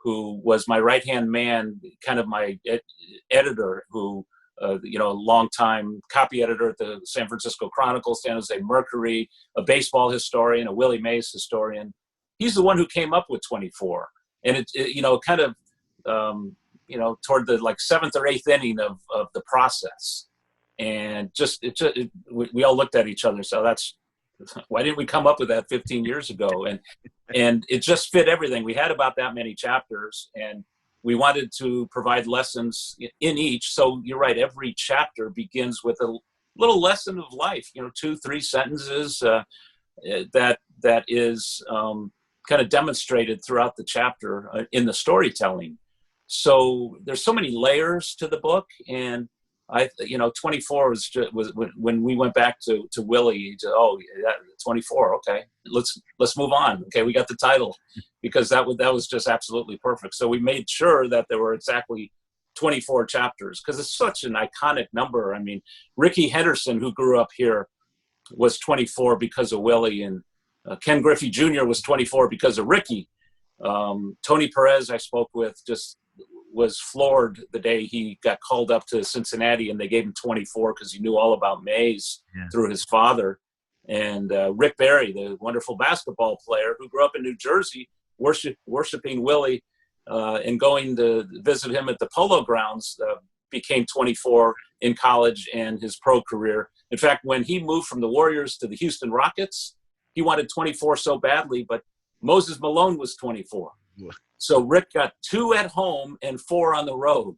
who was my right-hand man, kind of my editor, who, a longtime copy editor at the San Francisco Chronicle, San Jose Mercury, a baseball historian, a Willie Mays historian. He's the one who came up with 24. And kind of, toward the like seventh or eighth inning of the process. And we all looked at each other. So why didn't we come up with that 15 years ago? And it just fit everything. We had about that many chapters, and we wanted to provide lessons in each. So you're right. Every chapter begins with a little lesson of life, 2-3 sentences that is kind of demonstrated throughout the chapter in the storytelling. So there's so many layers to the book, and 24 was when we went back to Willie. He said, "Oh, yeah, 24. Okay, let's move on. Okay, we got the title," because that was just absolutely perfect. So we made sure that there were exactly 24 chapters, because it's such an iconic number. I mean, Ricky Henderson, who grew up here, was 24 because of Willie, and Ken Griffey Jr. was 24 because of Ricky. Tony Perez, I spoke with, just was floored the day he got called up to Cincinnati, and they gave him 24 because he knew all about Mays through his father. And Rick Barry, the wonderful basketball player who grew up in New Jersey, worshiping Willie and going to visit him at the Polo Grounds, became 24 in college and his pro career. In fact, when he moved from the Warriors to the Houston Rockets, he wanted 24 so badly, but Moses Malone was 24. So Rick got 2 at home and 4 on the road.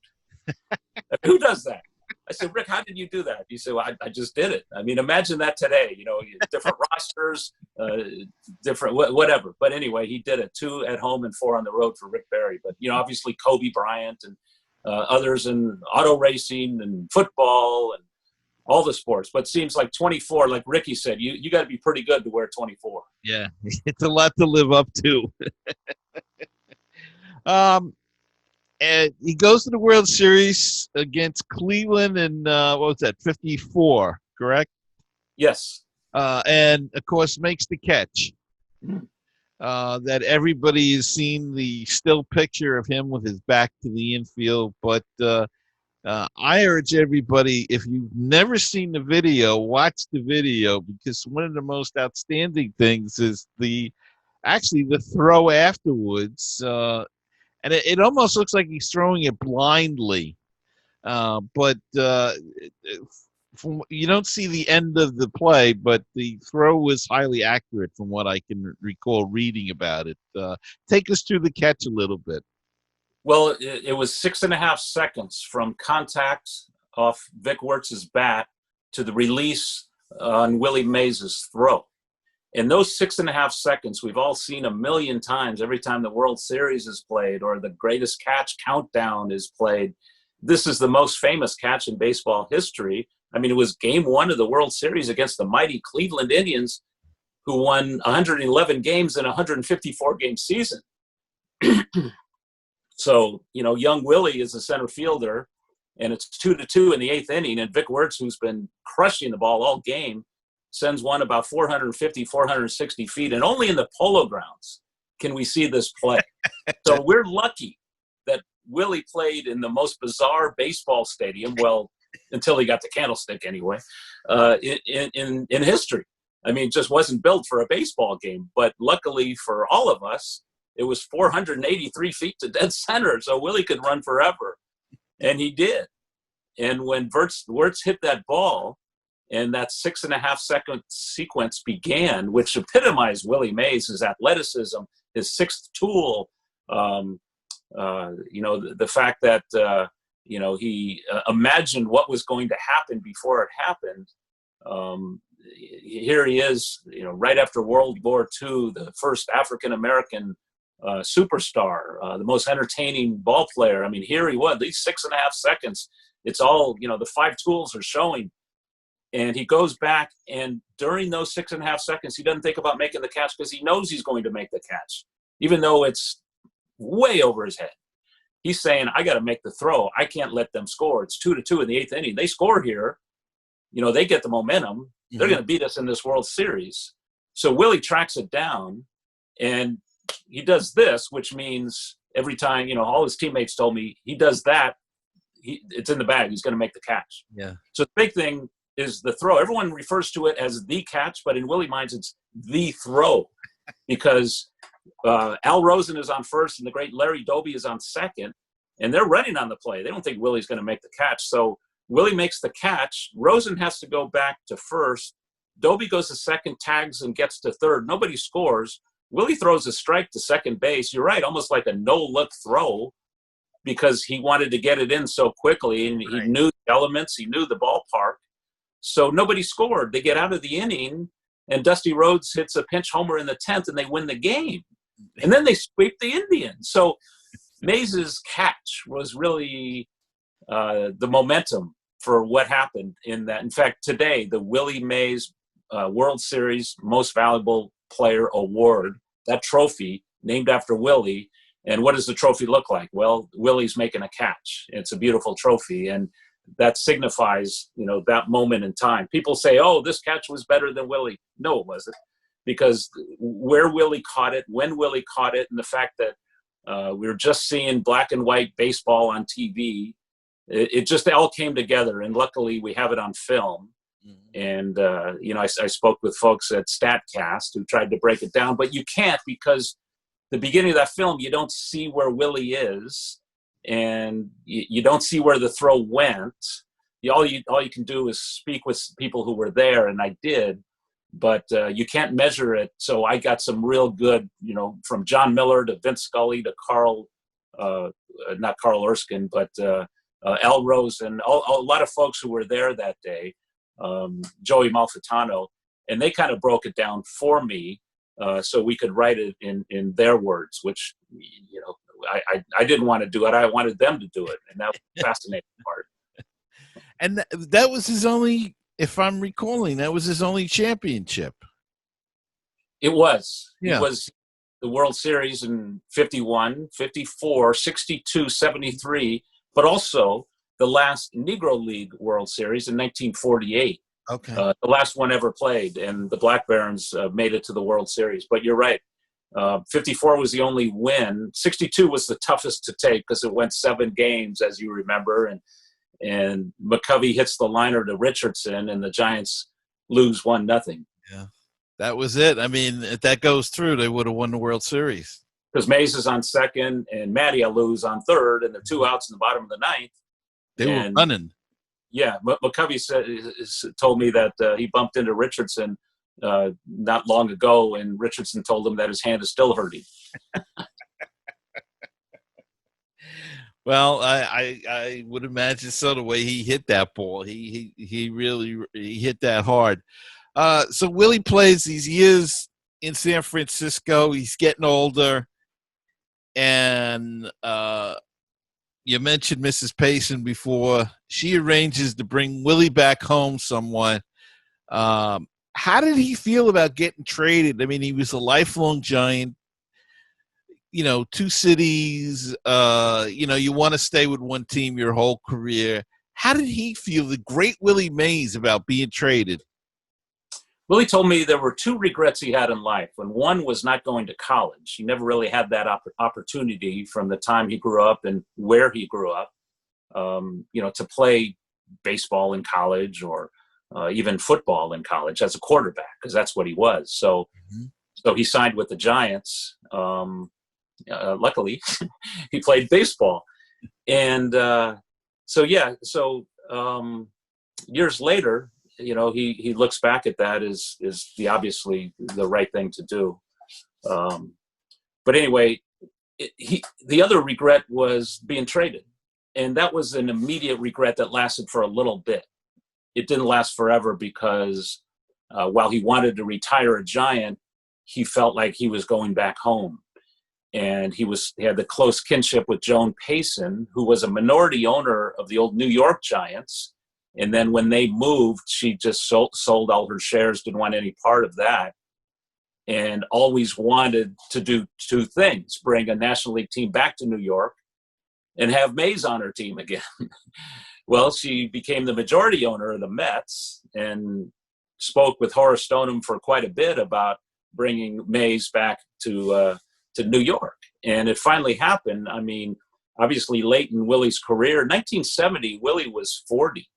Who does that? I said, Rick, how did you do that? He said, well, I just did it. I mean, imagine that today, different rosters, different, whatever. But anyway, he did it, 2 at home and 4 on the road for Rick Barry. But, obviously Kobe Bryant and others in auto racing and football and all the sports. But it seems like 24, like Ricky said, you got to be pretty good to wear 24. Yeah, it's a lot to live up to. And he goes to the World Series against Cleveland in, what was that, 54, correct? Yes. And, of course, makes the catch. That everybody has seen the still picture of him with his back to the infield. But I urge everybody, if you've never seen the video, watch the video, because one of the most outstanding things is the throw afterwards. And it almost looks like he's throwing it blindly. But you don't see the end of the play, but the throw was highly accurate from what I can recall reading about it. Take us through the catch a little bit. Well, it was 6.5 seconds from contact off Vic Wertz's bat to the release on Willie Mays' throw. In those 6.5 seconds, we've all seen a million times every time the World Series is played or the greatest catch countdown is played. This is the most famous catch in baseball history. I mean, it was game 1 of the World Series against the mighty Cleveland Indians, who won 111 games in a 154-game season. So, young Willie is a center fielder, and it's 2-2 in the 8th inning, and Vic Wertz, who's been crushing the ball all game, sends one about 450, 460 feet, and only in the Polo Grounds can we see this play. So we're lucky that Willie played in the most bizarre baseball stadium, well, until he got the Candlestick anyway, in history. I mean, it just wasn't built for a baseball game, but luckily for all of us, it was 483 feet to dead center, so Willie could run forever, and he did. And when Wertz hit that ball, and that 6.5 second sequence began, which epitomized Willie Mays, his athleticism, his sixth tool, the fact that, he imagined what was going to happen before it happened. Here he is, right after World War II, the first African-American superstar, the most entertaining ball player. I mean, here he was, these 6.5 seconds, it's all, the 5 tools are showing. And he goes back, and during those 6.5 seconds, he doesn't think about making the catch because he knows he's going to make the catch. even though it's way over his head. He's saying, I got to make the throw. I can't let them score. It's 2-2 in the 8th inning. They score here. They get the momentum. They're going to beat us in this World Series. So Willie tracks it down, and he does this, which means every time, all his teammates told me he does that, it's in the bag. He's going to make the catch. Yeah. So the big thing is the throw. Everyone refers to it as the catch, but in Willie minds, it's the throw because Al Rosen is on first and the great Larry Doby is on second, and they're running on the play. They don't think Willie's going to make the catch. So Willie makes the catch. Rosen has to go back to first. Doby goes to second, tags, and gets to third. Nobody scores. Willie throws a strike to second base. You're right, almost like a no-look throw because he wanted to get it in so quickly, and he knew the elements. He knew the ballpark. So nobody scored. They get out of the inning, and Dusty Rhodes hits a pinch homer in the 10th, and they win the game. And then they sweep the Indians. So Mays' catch was really the momentum for what happened in that. In fact, today, the Willie Mays World Series Most Valuable Player Award, that trophy named after Willie. And what does the trophy look like? Well, Willie's making a catch. It's a beautiful trophy. And that signifies, that moment in time. People say, oh, this catch was better than Willie. No, it wasn't. Because where Willie caught it, when Willie caught it, and the fact that we were just seeing black and white baseball on TV, it just all came together. And luckily, we have it on film. And, I spoke with folks at StatCast who tried to break it down, but you can't because the beginning of that film, you don't see where Willie is, and you don't see where the throw went. All you can do is speak with people who were there, and I did. But you can't measure it. So I got some real good, from John Miller to Vince Scully to not Carl Erskine, but Al Rose and a lot of folks who were there that day, Joey Malfitano, and they kind of broke it down for me so we could write it in their words, which, I didn't want to do it. I wanted them to do it. And that was the fascinating part. And that was his only, if I'm recalling, that was his only championship. It was. Yeah. It was the World Series in 51, 54, 62, 73, but also the last Negro League World Series in 1948. Okay. The last one ever played, and the Black Barons made it to the World Series. But you're right. 54 was the only win. 62 was the toughest to take because it went 7 games, as you remember, and McCovey hits the liner to Richardson, and the Giants lose 1-0. Yeah, that was it. I mean, if that goes through, they would have won the World Series. Because Mays is on second, and Matty Allou's on third, and the 2 outs in the bottom of the 9th. They were running. Yeah, McCovey told me that he bumped into Richardson not long ago, and Richardson told him that his hand is still hurting. Well, I would imagine so. The way he hit that ball, he really hit that hard. So Willie plays these years in San Francisco. He's getting older, and you mentioned Mrs. Payson before. She arranges to bring Willie back home somewhat. How did he feel about getting traded? I mean, he was a lifelong Giant. 2 cities, you want to stay with one team your whole career. How did he feel, the great Willie Mays, about being traded? Willie told me there were 2 regrets he had in life. And one was not going to college. He never really had that opportunity from the time he grew up and where he grew up, to play baseball in college or even football in college as a quarterback, because that's what he was. So he signed with the Giants. Luckily, he played baseball. And years later, he looks back at that as the obviously the right thing to do. But anyway, the other regret was being traded. And that was an immediate regret that lasted for a little bit. It didn't last forever because while he wanted to retire a Giant, he felt like he was going back home. And he had the close kinship with Joan Payson, who was a minority owner of the old New York Giants. And then when they moved, she just sold all her shares, didn't want any part of that. and always wanted to do two things: bring a National League team back to New York and have Mays on her team again. Well, she became the majority owner of the Mets and spoke with Horace Stoneham for quite a bit about bringing Mays back to New York. And it finally happened. I mean, obviously late in Willie's career. 1970, Willie was 40,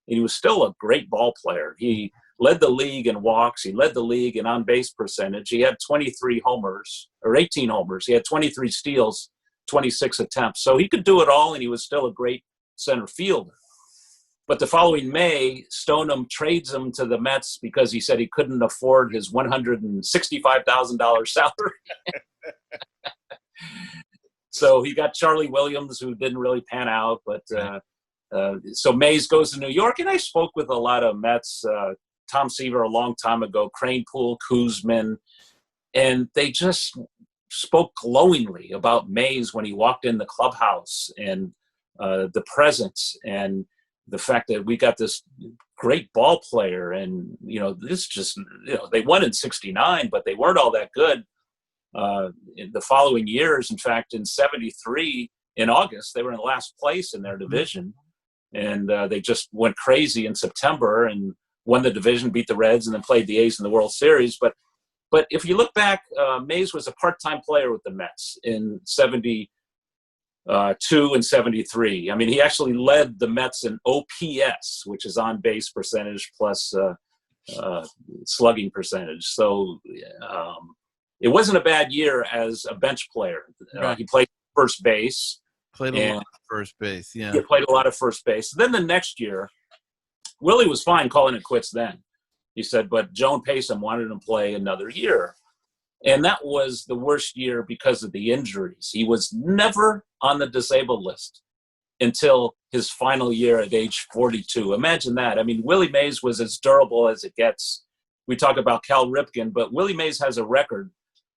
and he was still a great ball player. He led the league in walks. He led the league in on-base percentage. He had 23 homers, or 18 homers. He had 23 steals, 26 attempts. So he could do it all, and he was still a great center fielder. But the following May, Stoneham trades him to the Mets because he said he couldn't afford his $165,000 salary. So he got Charlie Williams, who didn't really pan out. But so Mays goes to New York, and I spoke with a lot of Mets, Tom Seaver a long time ago, Kranepool, Kuzman, and they just spoke glowingly about Mays when he walked in the clubhouse, and the presence and the fact that we got this great ball player. And, this just, they won in 69, but they weren't all that good in the following years. In fact, in 73, in August, they were in last place in their division. And they just went crazy in September and won the division, beat the Reds, and then played the A's in the World Series. But if you look back, Mays was a part-time player with the Mets in 72 and 73. I mean, he actually led the Mets in OPS, which is on base percentage plus slugging percentage. So it wasn't a bad year as a bench player. Right. He played first base. Played a lot of first base, yeah. He played a lot of first base. Then the next year, Willie was fine calling it quits then. He said, but Joan Payson wanted him to play another year. And that was the worst year because of the injuries. He was never on the disabled list until his final year at age 42. Imagine that. I mean, Willie Mays was as durable as it gets. We talk about Cal Ripken, but Willie Mays has a record,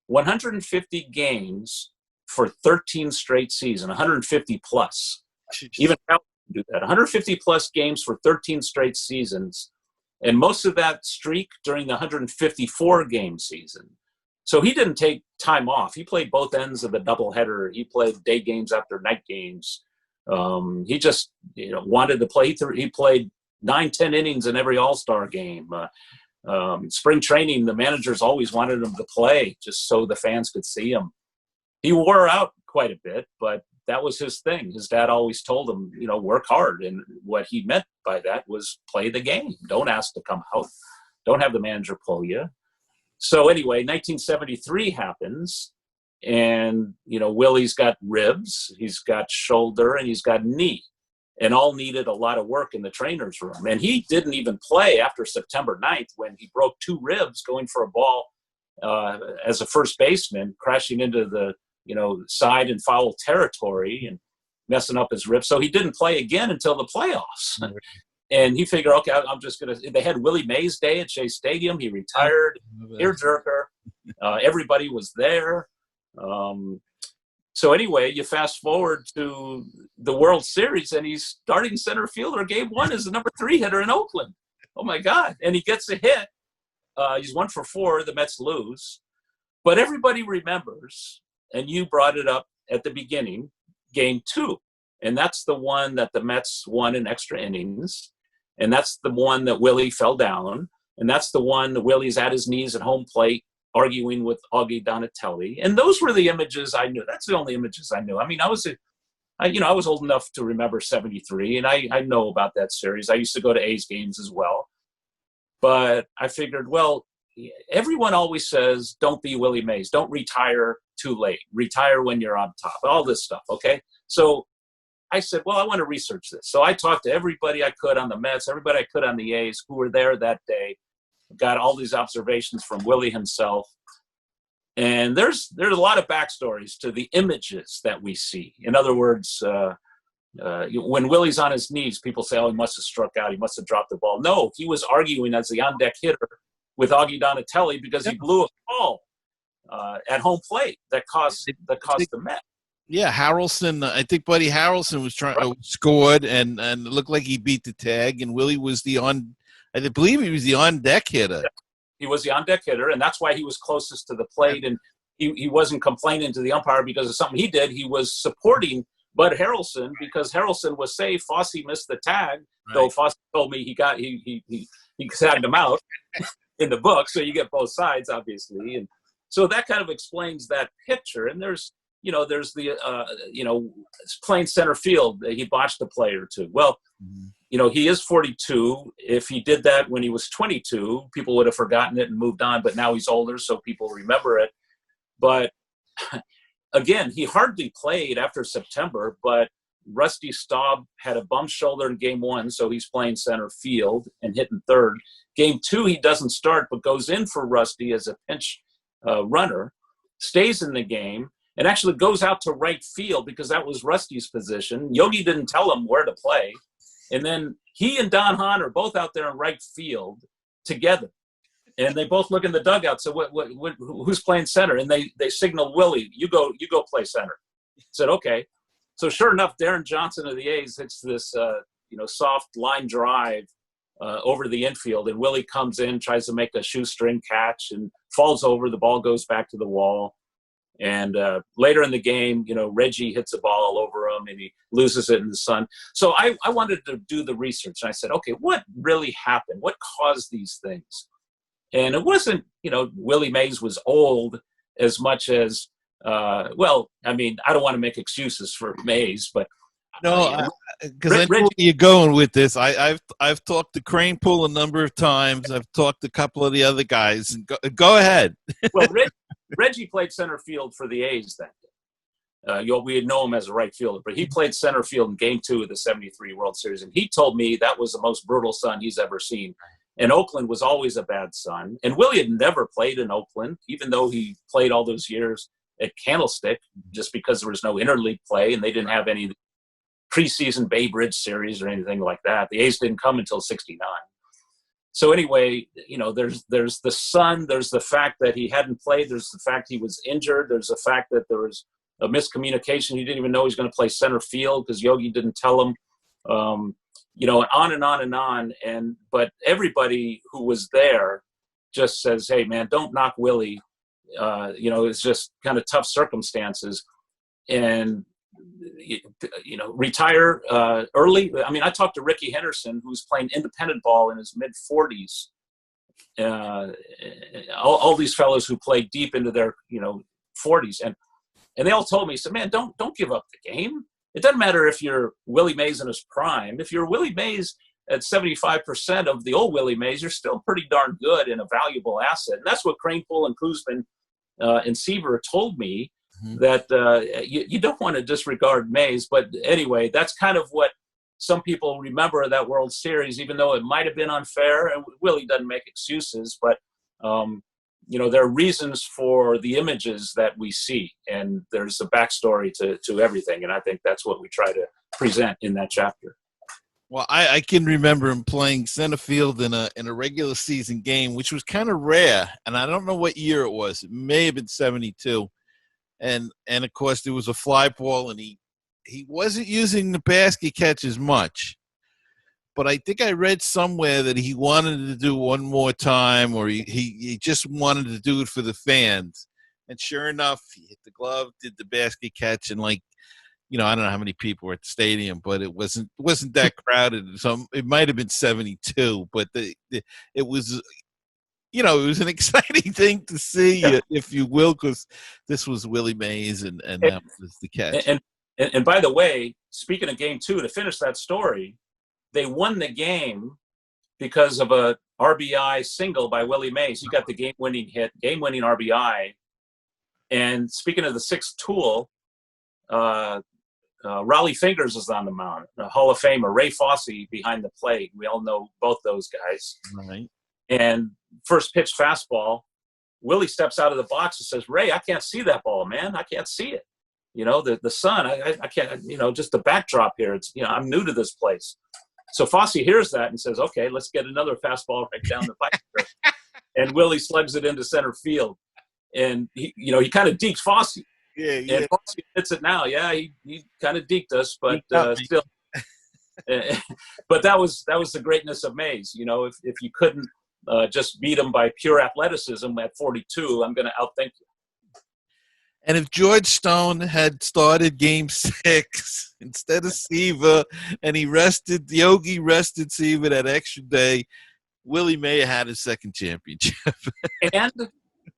150 games for 13 straight seasons, 150 plus. Even Cal can do that. 150 plus games for 13 straight seasons. And most of that streak during the 154 game season. So he didn't take time off. He played both ends of the doubleheader. He played day games after night games. He just wanted to play. He played 9-10 innings in every All-Star game. Spring training, the managers always wanted him to play just so the fans could see him. He wore out quite a bit, but that was his thing. His dad always told him, work hard. And what he meant by that was play the game. Don't ask to come out. Don't have the manager pull you. So anyway, 1973 happens, and, Willie's got ribs, he's got shoulder, and he's got knee, and all needed a lot of work in the trainer's room. And he didn't even play after September 9th when he broke two ribs going for a ball as a first baseman, crashing into the, side and foul territory and messing up his ribs. So he didn't play again until the playoffs. And he figured, okay, I'm just going to – they had Willie Mays Day at Shea Stadium. He retired, tearjerker. Everybody was there. So anyway, you fast forward to the World Series, and he's starting center fielder. Game one is the number 3 hitter in Oakland. Oh, my God. And he gets a hit. He's 1 for 4. The Mets lose. But everybody remembers, and you brought it up at the beginning, Game 2. And that's the one that the Mets won in extra innings. And that's the one that Willie fell down. And that's the one that Willie's at his knees at home plate arguing with Augie Donatelli. And those were the images I knew. That's the only images I knew. I mean, I was old enough to remember 73, and I know about that series. I used to go to A's games as well. But I figured, well, everyone always says, don't be Willie Mays. Don't retire too late. Retire when you're on top. All this stuff, okay? So I said, well, I want to research this. So I talked to everybody I could on the Mets, everybody I could on the A's who were there that day, got all these observations from Willie himself. And there's a lot of backstories to the images that we see. In other words, when Willie's on his knees, people say, oh, he must have struck out. He must have dropped the ball. No, he was arguing as the on-deck hitter with Augie Donatelli because he blew a ball at home plate that cost the Mets. Yeah, Harrelson. I think Buddy Harrelson was scored and it looked like he beat the tag, and Willie was I believe he was the on deck hitter. He was the on-deck hitter, and that's why he was closest to the plate, and he wasn't complaining to the umpire because of something he did. He was supporting Bud Harrelson because Harrelson was safe. Fosse missed the tag, though Fosse told me he tagged him out in the book, so you get both sides, obviously. And so that kind of explains that picture. And there's the, playing center field. He botched a play or two. Well, he is 42. If he did that when he was 22, people would have forgotten it and moved on. But now he's older, so people remember it. But again, he hardly played after September. But Rusty Staub had a bum shoulder in game 1, so he's playing center field and hitting third. Game 2, he doesn't start, but goes in for Rusty as a pinch runner, stays in the game, and actually goes out to right field because that was Rusty's position. Yogi didn't tell him where to play. And then he and Don Hahn are both out there in right field together. And they both look in the dugout. So who's playing center? And they signal Willie, you go play center. I said, okay. So sure enough, Darren Johnson of the A's hits this soft line drive over the infield. And Willie comes in, tries to make a shoestring catch and falls over. The ball goes back to the wall. And later in the game, Reggie hits a ball all over him and he loses it in the sun. So I wanted to do the research. And I said, okay, what really happened? What caused these things? And it wasn't, Willie Mays was old as much as, I don't want to make excuses for Mays, but. No, because I know where you're going with this. I've talked to Cranepool a number of times. I've talked to a couple of the other guys. And go ahead. Well, Reggie played center field for the A's that day. We had known him as a right fielder, but he played center field in Game 2 of the '73 World Series, and he told me that was the most brutal sun he's ever seen. And Oakland was always a bad sun. And Willie had never played in Oakland, even though he played all those years at Candlestick, just because there was no interleague play and they didn't have any preseason Bay Bridge series or anything like that. The A's didn't come until '69. So anyway, there's the sun, there's the fact that he hadn't played, there's the fact he was injured, there's the fact that there was a miscommunication. He didn't even know he was going to play center field because Yogi didn't tell him, and on and on and on. But everybody who was there just says, hey, man, don't knock Willie. It's just kind of tough circumstances. And retire early. I mean, I talked to Ricky Henderson, who's playing independent ball in his mid-40s. All these fellows who played deep into their 40s, and they all told me, said, man, don't give up the game. It doesn't matter if you're Willie Mays in his prime. If you're Willie Mays at 75% of the old Willie Mays, you're still pretty darn good and a valuable asset. And that's what Cranepool and Kuzman and Seaver told me. That you don't want to disregard Mays. But anyway, that's kind of what some people remember of that World Series, even though it might have been unfair. And Willie doesn't make excuses, but, there are reasons for the images that we see. And there's a backstory to everything. And I think that's what we try to present in that chapter. Well, I can remember him playing center field in a regular season game, which was kind of rare. And I don't know what year it was. It may have been 72. And of course there was a fly ball, and he wasn't using the basket catch as much. But I think I read somewhere that he wanted to do one more time, or he just wanted to do it for the fans. And sure enough, he hit the glove, did the basket catch, and I don't know how many people were at the stadium, but it wasn't that crowded. So it might have been 72, but it was. It was an exciting thing to see, if you will, because this was Willie Mays, and that was the catch. And by the way, speaking of Game 2, to finish that story, they won the game because of a RBI single by Willie Mays. He got the game-winning hit, game-winning RBI. And speaking of the sixth tool, Raleigh Fingers is on the mound, a Hall of Famer, Ray Fosse behind the plate. We all know both those guys. Right. And first pitch fastball, Willie steps out of the box and says, Ray, I can't see that ball, man. I can't see it. The sun, I can't, just the backdrop here. It's, I'm new to this place. So Fosse hears that and says, okay, let's get another fastball right down the pipe. And Willie slugs it into center field. And he kind of deked Fosse. Yeah. And Fosse hits it now. Yeah, he kind of deked us, but still. But that was the greatness of Mays. If you couldn't just beat him by pure athleticism at 42, I'm going to outthink you. And if George Stone had started Game 6 instead of Seaver, and Yogi rested Seaver that extra day, Willie May had his second championship.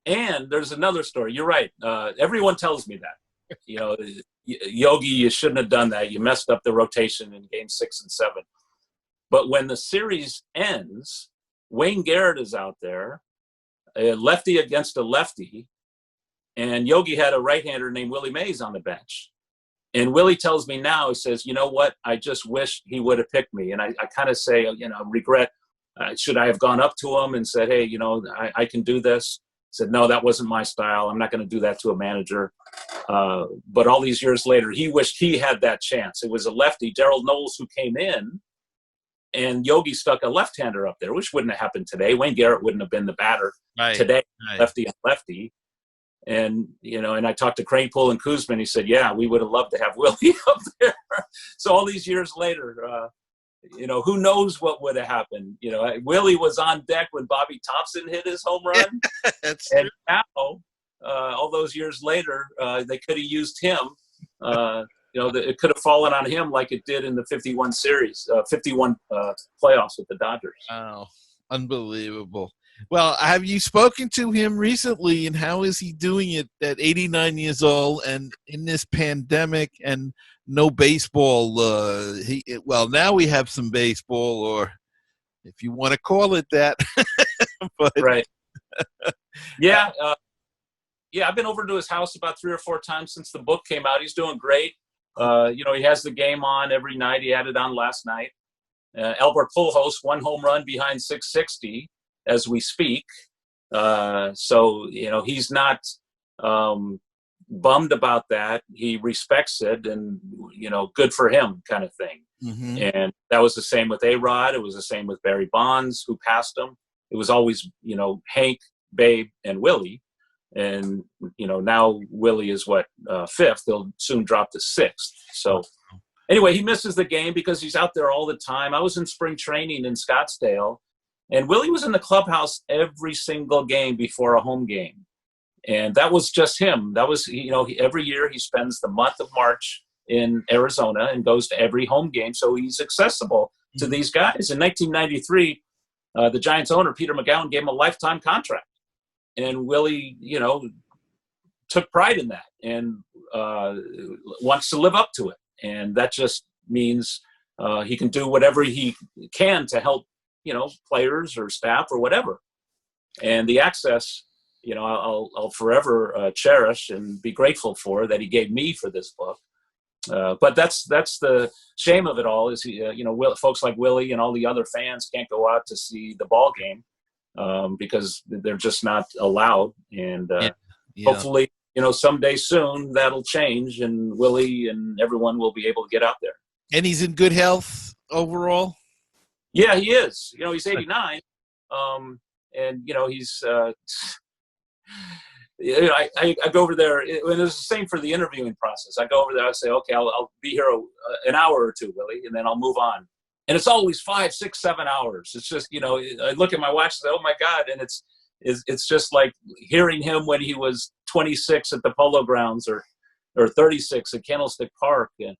And there's another story. You're right. Everyone tells me that. Yogi, you shouldn't have done that. You messed up the rotation in Game 6 and 7. But when the series ends, Wayne Garrett is out there, a lefty against a lefty, and Yogi had a right-hander named Willie Mays on the bench. And Willie tells me now, he says, you know what? I just wish he would have picked me. And I kind of say, regret, should I have gone up to him and said, hey, I can do this? He said, no, that wasn't my style. I'm not going to do that to a manager. But all these years later, he wished he had that chance. It was a lefty, Darrell Knowles, who came in, and Yogi stuck a left-hander up there, which wouldn't have happened today. Wayne Garrett wouldn't have been the batter today, lefty on lefty. And, and I talked to Kranepool and Kuzman. He said, yeah, we would have loved to have Willie up there. So all these years later, who knows what would have happened? Willie was on deck when Bobby Thompson hit his home run. And now, all those years later, they could have used him. It could have fallen on him like it did in the 51 series, 51 playoffs with the Dodgers. Oh, unbelievable. Well, have you spoken to him recently, and how is he doing it at 89 years old and in this pandemic and no baseball? Now we have some baseball, or if you want to call it that. But, right. Yeah. I've been over to his house about 3 or 4 times since the book came out. He's doing great. He has the game on every night. He had it on last night. Albert Pujols, 1 home run behind 660 as we speak. So he's not bummed about that. He respects it, and, good for him kind of thing. Mm-hmm. And that was the same with A-Rod. It was the same with Barry Bonds, who passed him. It was always, Hank, Babe, and Willie. And, now Willie is 5th. They'll soon drop to 6th. So anyway, he misses the game because he's out there all the time. I was in spring training in Scottsdale, and Willie was in the clubhouse every single game before a home game. And that was just him. That was, every year he spends the month of March in Arizona and goes to every home game. So he's accessible to these guys. In 1993, the Giants owner, Peter McGowan, gave him a lifetime contract. And Willie, took pride in that and wants to live up to it. And that just means he can do whatever he can to help, players or staff or whatever. And the access, I'll forever cherish and be grateful for that he gave me for this book. But that's the shame of it all is, folks like Willie and all the other fans can't go out to see the ball game because they're just not allowed. And hopefully, someday soon that'll change and Willie and everyone will be able to get out there. And he's in good health overall? Yeah, he is. He's 89. And, he's I go over there, and it's the same for the interviewing process. I go over there, I say, okay, I'll be here an hour or two, Willie, and then I'll move on. And it's always 5, 6, 7 hours. It's just, I look at my watch and say, oh my God. And it's just like hearing him when he was 26 at the Polo Grounds or 36 at Candlestick Park, and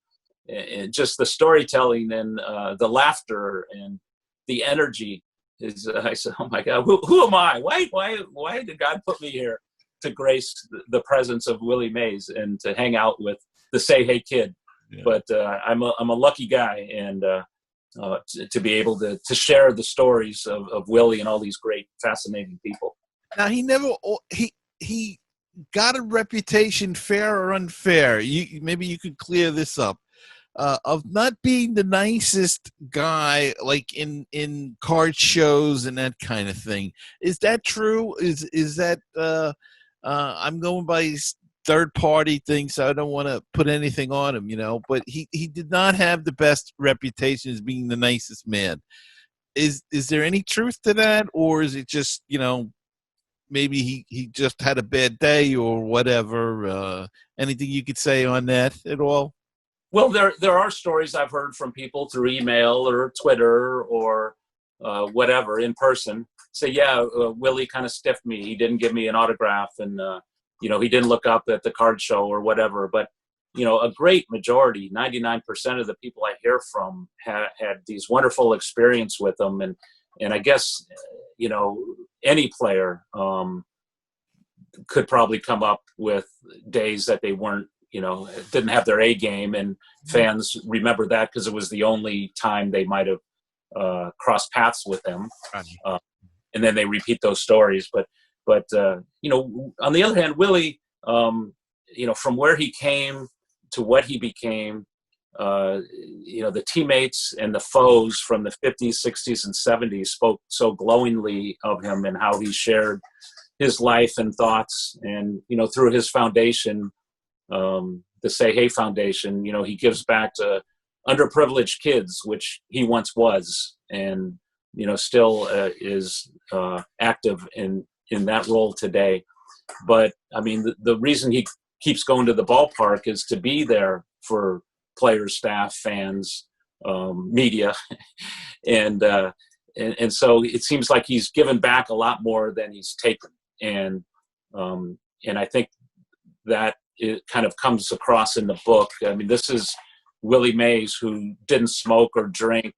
just the storytelling and the laughter and the energy is, I said, oh my God, who am I? Why did God put me here to grace the presence of Willie Mays and to hang out with the Say Hey Kid? Yeah. But I'm a lucky guy, and to be able to share the stories of Willie and all these great, fascinating people. Now, he got a reputation, fair or unfair. Maybe you could clear this up. Of not being the nicest guy, like in card shows and that kind of thing. Is that true? Is that I'm going by third party thing, so I don't want to put anything on him, but he did not have the best reputation as being the nicest man. Is there any truth to that, or is it just, maybe he just had a bad day or whatever? Anything you could say on that at all? Well, there are stories I've heard from people through email or Twitter or whatever in person, say, yeah, Willie kind of stiffed me. He didn't give me an autograph, and he didn't look up at the card show or whatever. But a great majority, 99% of the people I hear from had these wonderful experience with them, and I guess any player could probably come up with days that they weren't, didn't have their A game, and fans remember that because it was the only time they might have crossed paths with them, and then they repeat those stories. But on the other hand, Willie, from where he came to what he became, the teammates and the foes from the 50s, 60s, and 70s spoke so glowingly of him and how he shared his life and thoughts. And, through his foundation, the Say Hey Foundation, he gives back to underprivileged kids, which he once was, and, still is active in that role today. But, I mean, the reason he keeps going to the ballpark is to be there for players, staff, fans, media. And so it seems like he's given back a lot more than he's taken. And I think that it kind of comes across in the book. I mean, this is Willie Mays, who didn't smoke or drink.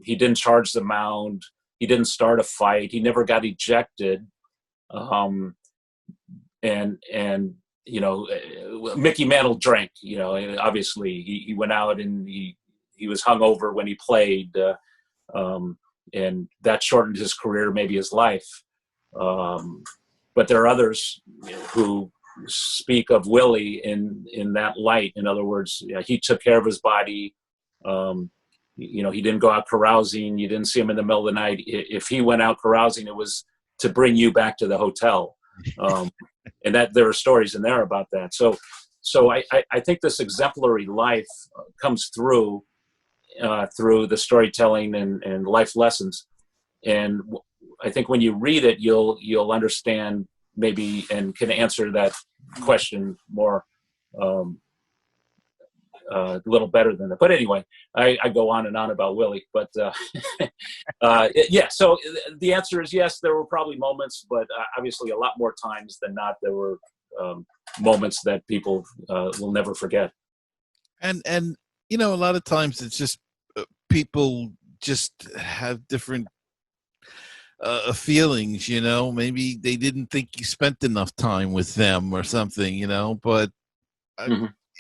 He didn't charge the mound. He didn't start a fight. He never got ejected. Mickey Mantle drank, obviously he went out and he was hungover when he played, and that shortened his career, maybe his life. But there are others who speak of Willie in that light. In other words, he took care of his body. He didn't go out carousing. You didn't see him in the middle of the night. If he went out carousing, it was to bring you back to the hotel. And that there are stories in there about that. So I think this exemplary life comes through the storytelling and life lessons. And I think when you read it, you'll understand maybe and can answer that question more a little better than that. But anyway, I go on and on about Willie. But yeah, so the answer is yes, there were probably moments, but obviously a lot more times than not, there were moments that people will never forget. And a lot of times it's just people just have different feelings, maybe they didn't think you spent enough time with them or something, but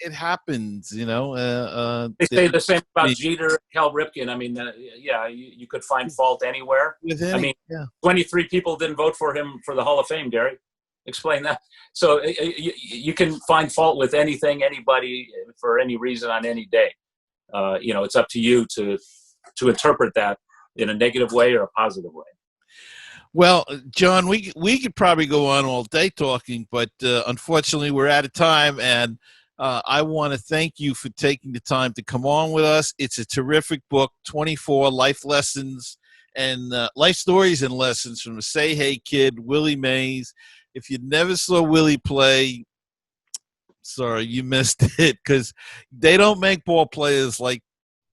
it happens, They say the same about Jeter, Cal Ripken. I mean, you could find fault anywhere. I mean, 23 people didn't vote for him for the Hall of Fame, Gary. Explain that. So you can find fault with anything, anybody, for any reason on any day. It's up to you to interpret that in a negative way or a positive way. Well, John, we could probably go on all day talking, but unfortunately we're out of time, and I want to thank you for taking the time to come on with us. It's a terrific book, 24 life lessons and life stories and lessons from the Say Hey kid, Willie Mays. If you never saw Willie play, sorry, you missed it, because they don't make ball players like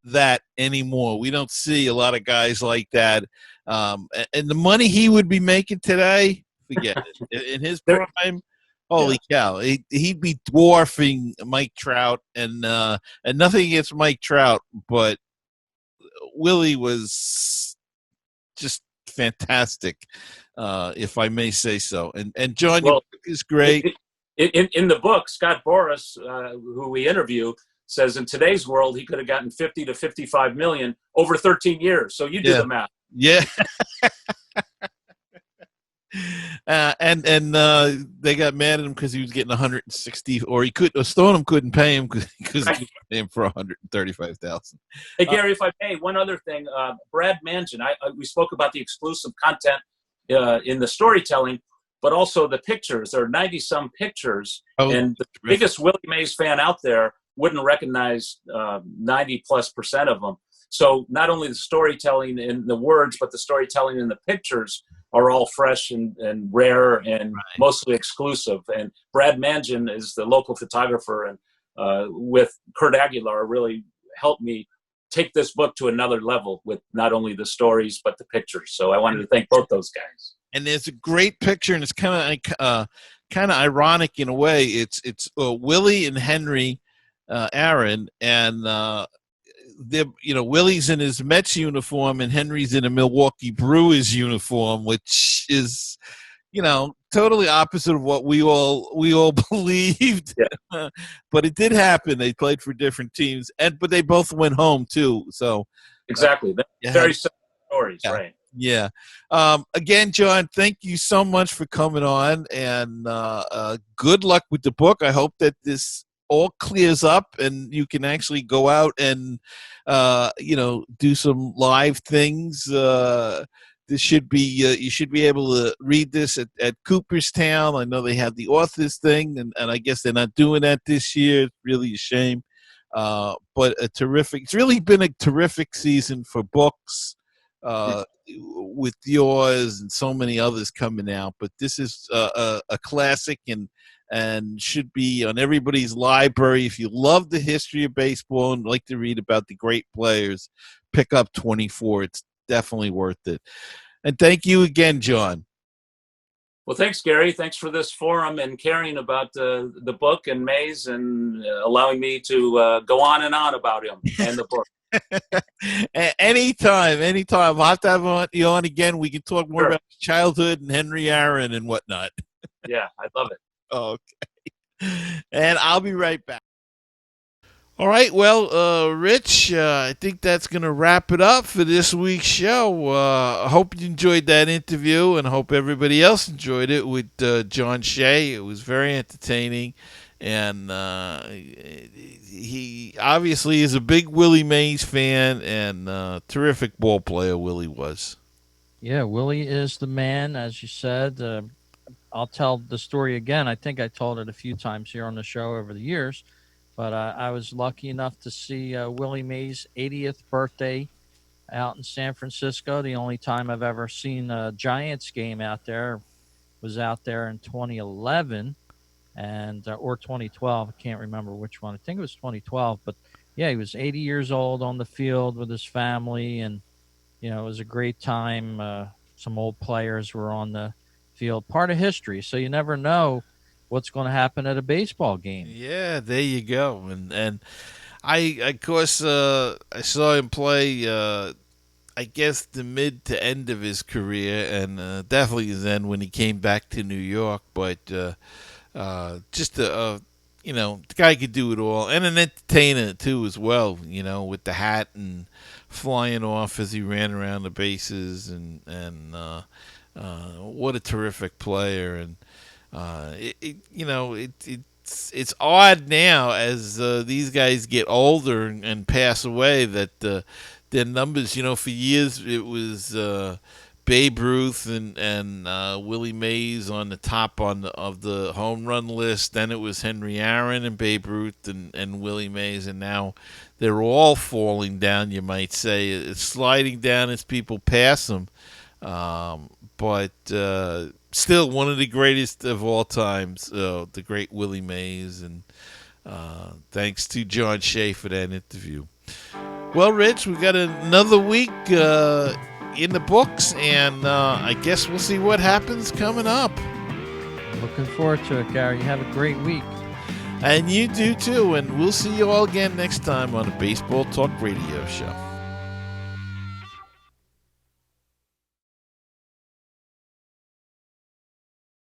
that anymore. We don't see a lot of guys like that. And the money he would be making today, forget it. In his prime, holy cow, he'd be dwarfing Mike Trout, and nothing against Mike Trout, but Willie was just fantastic, if I may say so. And John, your book is great. In the book, Scott Boras, who we interview, says in today's world he could have gotten 50 to 55 million over 13 years. So you do the math. Yeah. And they got mad at him because he was getting 160, or Stoneham couldn't pay him because he was paying for 135,000. Hey Gary, if I may, one other thing, Brad Mansion. We spoke about the exclusive content in the storytelling, but also the pictures. There are 90 some pictures, and the biggest Willie Mays fan out there wouldn't recognize 90+% of them. So not only the storytelling in the words, but the storytelling in the pictures are all fresh and rare and mostly exclusive. And Brad Mansion is the local photographer, and with Kurt Aguilar really helped me take this book to another level with not only the stories but the pictures. So I wanted to thank both those guys. And there's a great picture, and it's kind of ironic in a way. It's Willie and Henry Aaron, and Willie's in his Mets uniform, and Henry's in a Milwaukee Brewers uniform, which is totally opposite of what we all believed. Yeah. But it did happen. They played for different teams, but they both went home too. So exactly, very similar stories, yeah. Right? Yeah. Again, John, thank you so much for coming on, and good luck with the book. I hope that this all clears up and you can actually go out and do some live things. This should be you should be able to read this at Cooperstown. I know they have the authors thing, and I guess they're not doing that this year. It's really a shame. But it's really been a terrific season for books. With yours and so many others coming out, but this is a classic and should be on everybody's library. If you love the history of baseball and like to read about the great players, pick up 24. It's definitely worth it. And thank you again, John. Well, thanks, Gary. Thanks for this forum and caring about the book and Mays, and allowing me to go on and on about him and the book. Anytime. I'll have to have you on again. We can talk more about childhood and Henry Aaron and whatnot. Yeah, I love it. Okay. And I'll be right back. All right, well, Rich, I think that's going to wrap it up for this week's show. I hope you enjoyed that interview, and I hope everybody else enjoyed it with John Shea. It was very entertaining, and he obviously is a big Willie Mays fan, and terrific ball player Willie was. Yeah, Willie is the man, as you said. I'll tell the story again. I think I told it a few times here on the show over the years. But I was lucky enough to see Willie Mays' 80th birthday out in San Francisco. The only time I've ever seen a Giants game out there was out there in 2011 or 2012. I can't remember which one. I think it was 2012. But, yeah, he was 80 years old on the field with his family. And, it was a great time. Some old players were on the field. Part of history. So you never know what's going to happen at a baseball game. Yeah, there you go. And I of course, I saw him play, I guess, the mid to end of his career, and definitely then when he came back to New York. But just the guy could do it all, and an entertainer too as well. With the hat and flying off as he ran around the bases, and what a terrific player. And it's odd now as these guys get older and pass away that their numbers. For years it was Babe Ruth and Willie Mays on the top of the home run list. Then it was Henry Aaron and Babe Ruth and Willie Mays, and now they're all falling down. You might say it's sliding down as people pass them, but. Still one of the greatest of all times, the great Willie Mays, and thanks to John Shea for that interview. Well, Rich, we got another week in the books, and I guess we'll see what happens coming up. Looking forward to it, Gary. You have a great week. And you do too, and we'll see you all again next time on the Baseball Talk Radio Show.